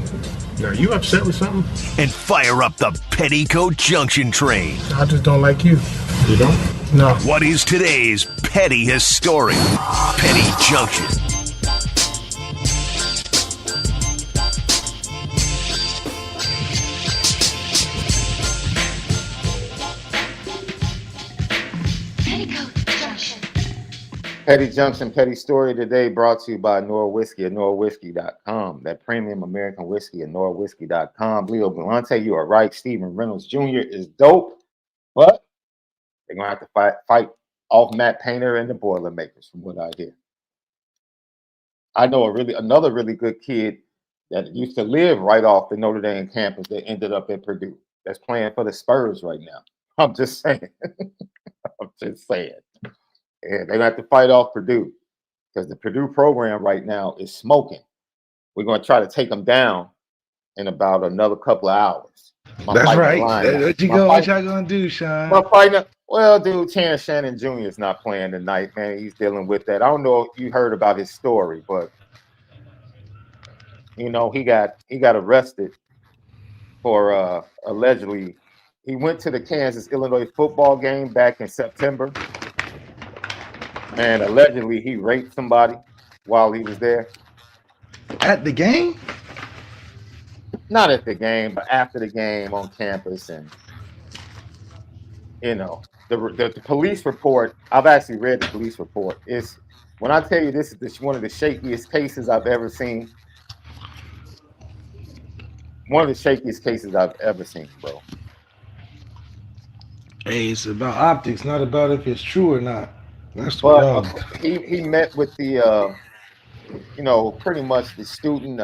Now, you upset with something? and fire up the Petticoat Junction train. I just don't like you. You don't? No. What is today's petty history? Petty Junction. Petty Junction, Petty Story today brought to you by ONORA Whiskey at ONORAWhiskey.com. That premium American whiskey at ONORAWhiskey.com. Leo Galante, you are right. Stephen Reynolds Jr. is dope, but they're going to have to fight off Matt Painter and the Boilermakers, from what I hear. I know another really good kid that used to live right off the Notre Dame campus that ended up at Purdue. That's playing for the Spurs right now. I'm just saying. I'm just saying. Yeah, they're going to have to fight off Purdue because the Purdue program right now is smoking. We're going to try to take them down in about another couple of hours. That's right. What y'all gonna do, Sean? Well, dude, Terrence Shannon Jr. is not playing tonight, man. He's dealing with that. I don't know if you heard about his story, but you know, he got arrested for allegedly he went to the Kansas-Illinois football game back in September. And allegedly he raped somebody while he was there. At the game? Not at the game, but after the game on campus. And you know, the police report, I've actually read the police report. It's when I tell you this is one of the shakiest cases I've ever seen. One of the shakiest cases I've ever seen, bro. Hey, it's about optics, not about if it's true or not. That's the problem. He met with the you know, pretty much the student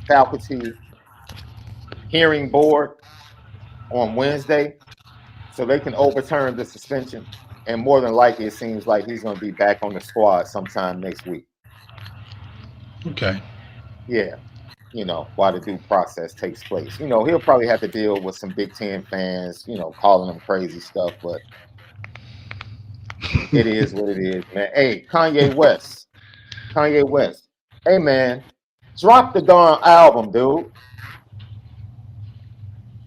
faculty hearing board on Wednesday, so they can overturn the suspension. And more than likely, it seems like he's going to be back on the squad sometime next week. Okay. Yeah, you know, while the due process takes place. You know, he'll probably have to deal with some Big Ten fans, you know, calling him crazy stuff, but it is what it is, man. Hey, Kanye West. Hey, man, drop the darn album, dude.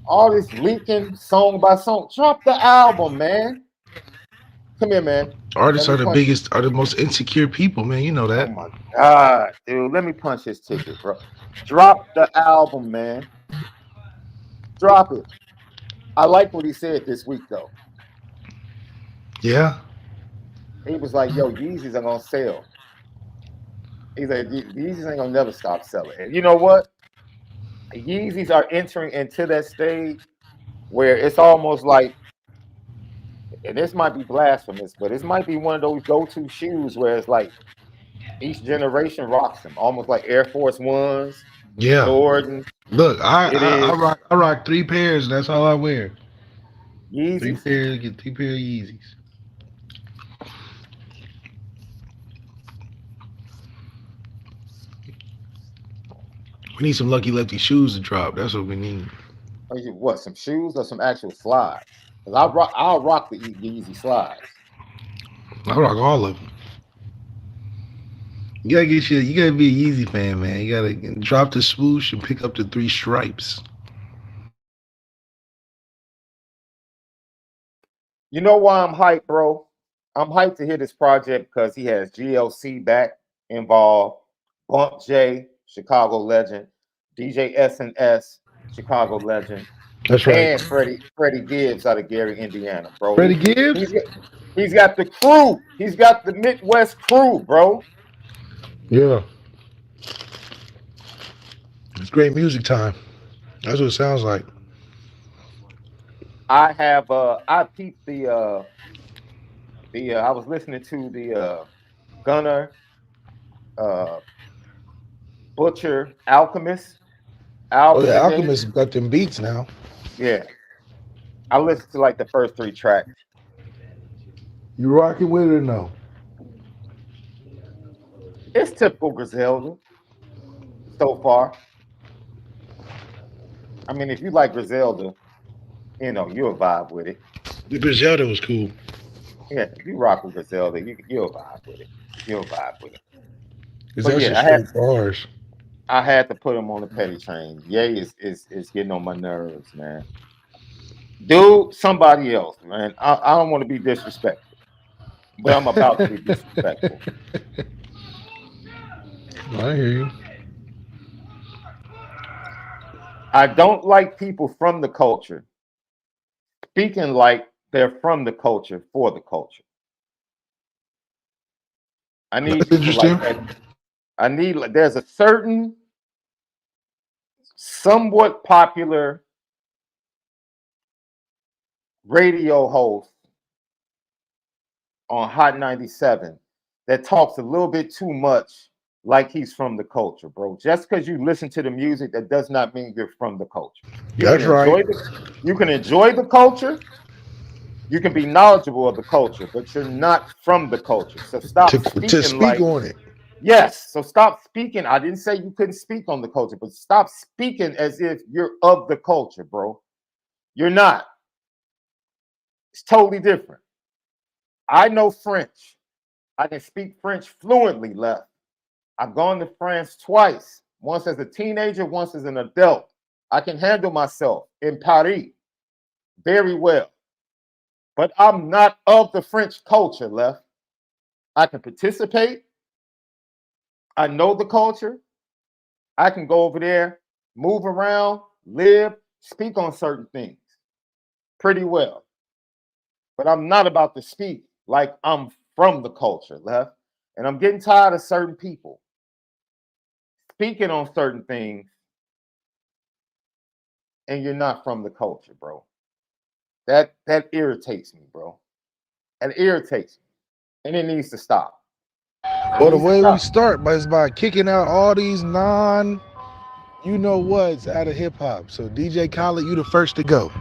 All this leaking song by song. Drop the album, man. Come here, man. Artists are the most insecure people, man. You know that. Oh my God, dude. Let me punch his ticket, bro. Drop the album, man. Drop it. I like what he said this week, though. Yeah. He was like, yo, Yeezys are going to sell. He's like, Yeezys ain't going to never stop selling. And you know what? Yeezys are entering into that stage where it's almost like, and this might be blasphemous, but this might be one of those go-to shoes where it's like each generation rocks them, almost like Air Force Ones, Yeah. Jordans. Look, I rock 3 pairs, and that's all I wear. Yeezys. 3 pairs, get 3 pair of Yeezys. We need some Lucky Lefty shoes to drop. That's what we need. What, some shoes or some actual slides? Because I'll rock the Yeezy slides. I rock all of them. You gotta be a Yeezy fan, man. You gotta drop the swoosh and pick up the 3 stripes. You know why I'm hyped, bro? I'm hyped to hear this project because he has GLC back involved, Bump J, Chicago legend, DJ S&S, Chicago legend. That's right. And Freddie Gibbs out of Gary, Indiana, bro. Freddie Gibbs? He's got the crew. He's got the Midwest crew, bro. Yeah. It's great music time. That's what it sounds like. I peeped I was listening to the Gunner, Butcher, Alchemist. Oh yeah, And then Alchemist got them beats now. yeah, I listened to like the first 3 tracks. You rocking with it or no? It's typical Griselda so far. I mean, if you like Griselda, you know, you'll vibe with it. The Griselda was cool. Yeah, if you rock with Griselda, you'll vibe with it. You'll vibe with it. Is But that yeah, just straight bars? I had to put him on the petty train. Ye is getting on my nerves, man. Dude, somebody else, man. I don't want to be disrespectful, but I'm about to be disrespectful. I hear you. I don't like people from the culture speaking like they're from the culture for the culture. I need That's people like interesting. that. I need there's a certain somewhat popular radio host on Hot 97 that talks a little bit too much like he's from the culture, bro. Just because you listen to the music, that does not mean you're from the culture. That's right. You can enjoy the culture, you can be knowledgeable of the culture, but you're not from the culture. So stop To speaking speak like on it. yes. So stop speaking. I didn't say you couldn't speak on the culture, but stop speaking as if you're of the culture, bro. You're not. It's totally different. I know French. I can speak French fluently, Left. I've gone to France twice, once as a teenager, once as an adult. I can handle myself in Paris very well. But I'm not of the French culture, Left. I can participate. I know the culture. I can go over there, move around, live, speak on certain things pretty well. But I'm not about to speak like I'm from the culture, Left. And I'm getting tired of certain people speaking on certain things, and you're not from the culture, bro. That irritates me, bro. That irritates me. And it needs to stop. Well, the way we start is by kicking out all these you know what's out of hip hop. So DJ Khaled, you the first to go.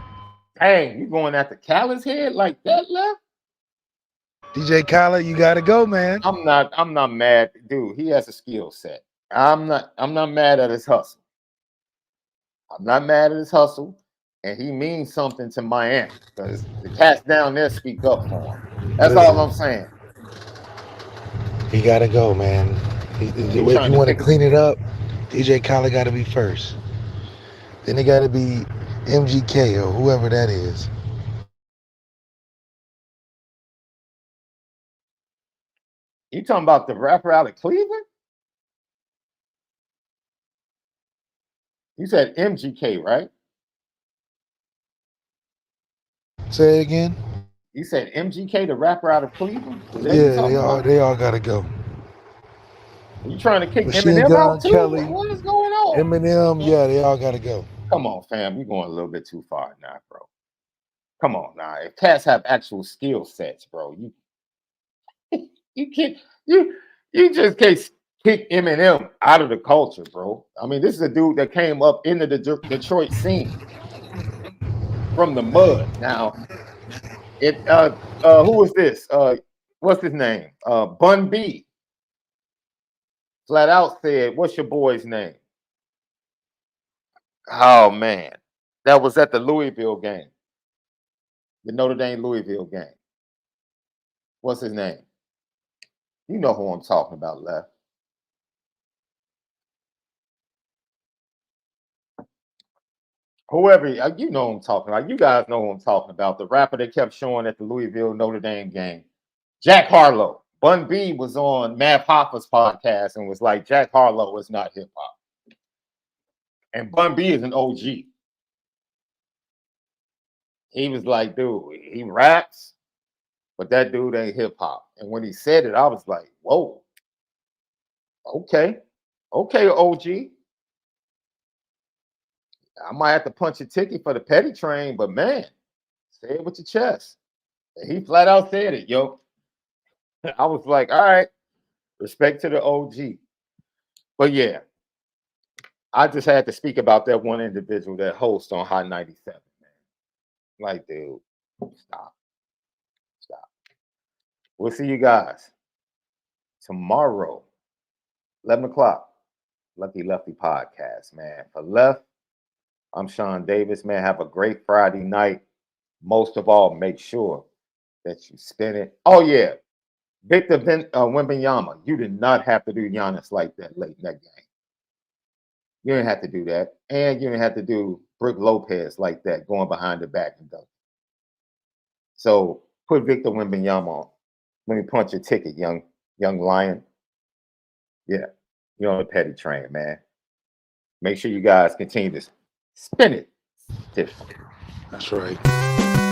Dang, you going after Khaled's head like that, Left? DJ Khaled, you gotta go, man. I'm not mad, dude. He has a skill set. I'm not mad at his hustle. I'm not mad at his hustle, and he means something to Miami because the cats down there speak up for him. That's all I'm saying. He gotta go, man. If you want to clean it up, DJ Khaled gotta be first. Then it gotta be MGK or whoever that is. You talking about the rapper out of Cleveland? You said MGK, right? Say it again. You said MGK, the rapper out of Cleveland? Yeah, they all gotta go. Are you trying to kick Machine Eminem Gun out too? Kelly, What is going on? Eminem, yeah, they all gotta go. Come on, fam. You're going a little bit too far now, bro. Come on now. If cats have actual skill sets, bro, you can't you just can't kick Eminem out of the culture, bro. I mean, this is a dude that came up in the Detroit scene from the mud. Now, who is this? What's his name? Bun B. Flat out said, "What's your boy's name?" Oh man, that was at the Louisville game, the Notre Dame Louisville game. What's his name? You know who I'm talking about, Left. Whoever, you know who I'm talking about. You guys know who I'm talking about. The rapper they kept showing at the Louisville Notre Dame game. Jack Harlow. Bun B was on Mav Hoffa's podcast and was like, Jack Harlow is not hip hop. And Bun B is an OG. He was like, dude, he raps, but that dude ain't hip hop. And when he said it, I was like, whoa. Okay, OG. I might have to punch a ticket for the petty train, but man, say it with your chest. And he flat out said it, yo. I was like, all right. Respect to the OG. But yeah, I just had to speak about that one individual that hosts on Hot 97, man. Like, dude, stop. We'll see you guys tomorrow, 11 o'clock, Lucky Lefty podcast, man. For Left, I'm Sean Davis, man. Have a great Friday night. Most of all, make sure that you spin it. Oh, yeah. Victor Wembanyama, you did not have to do Giannis like that late in that game. You didn't have to do that. And you didn't have to do Brook Lopez like that, going behind the back and dunking. So put Victor Wembanyama on. Let me punch your ticket, young lion. Yeah, you're on the petty train, man. Make sure you guys continue to spin it. That's right.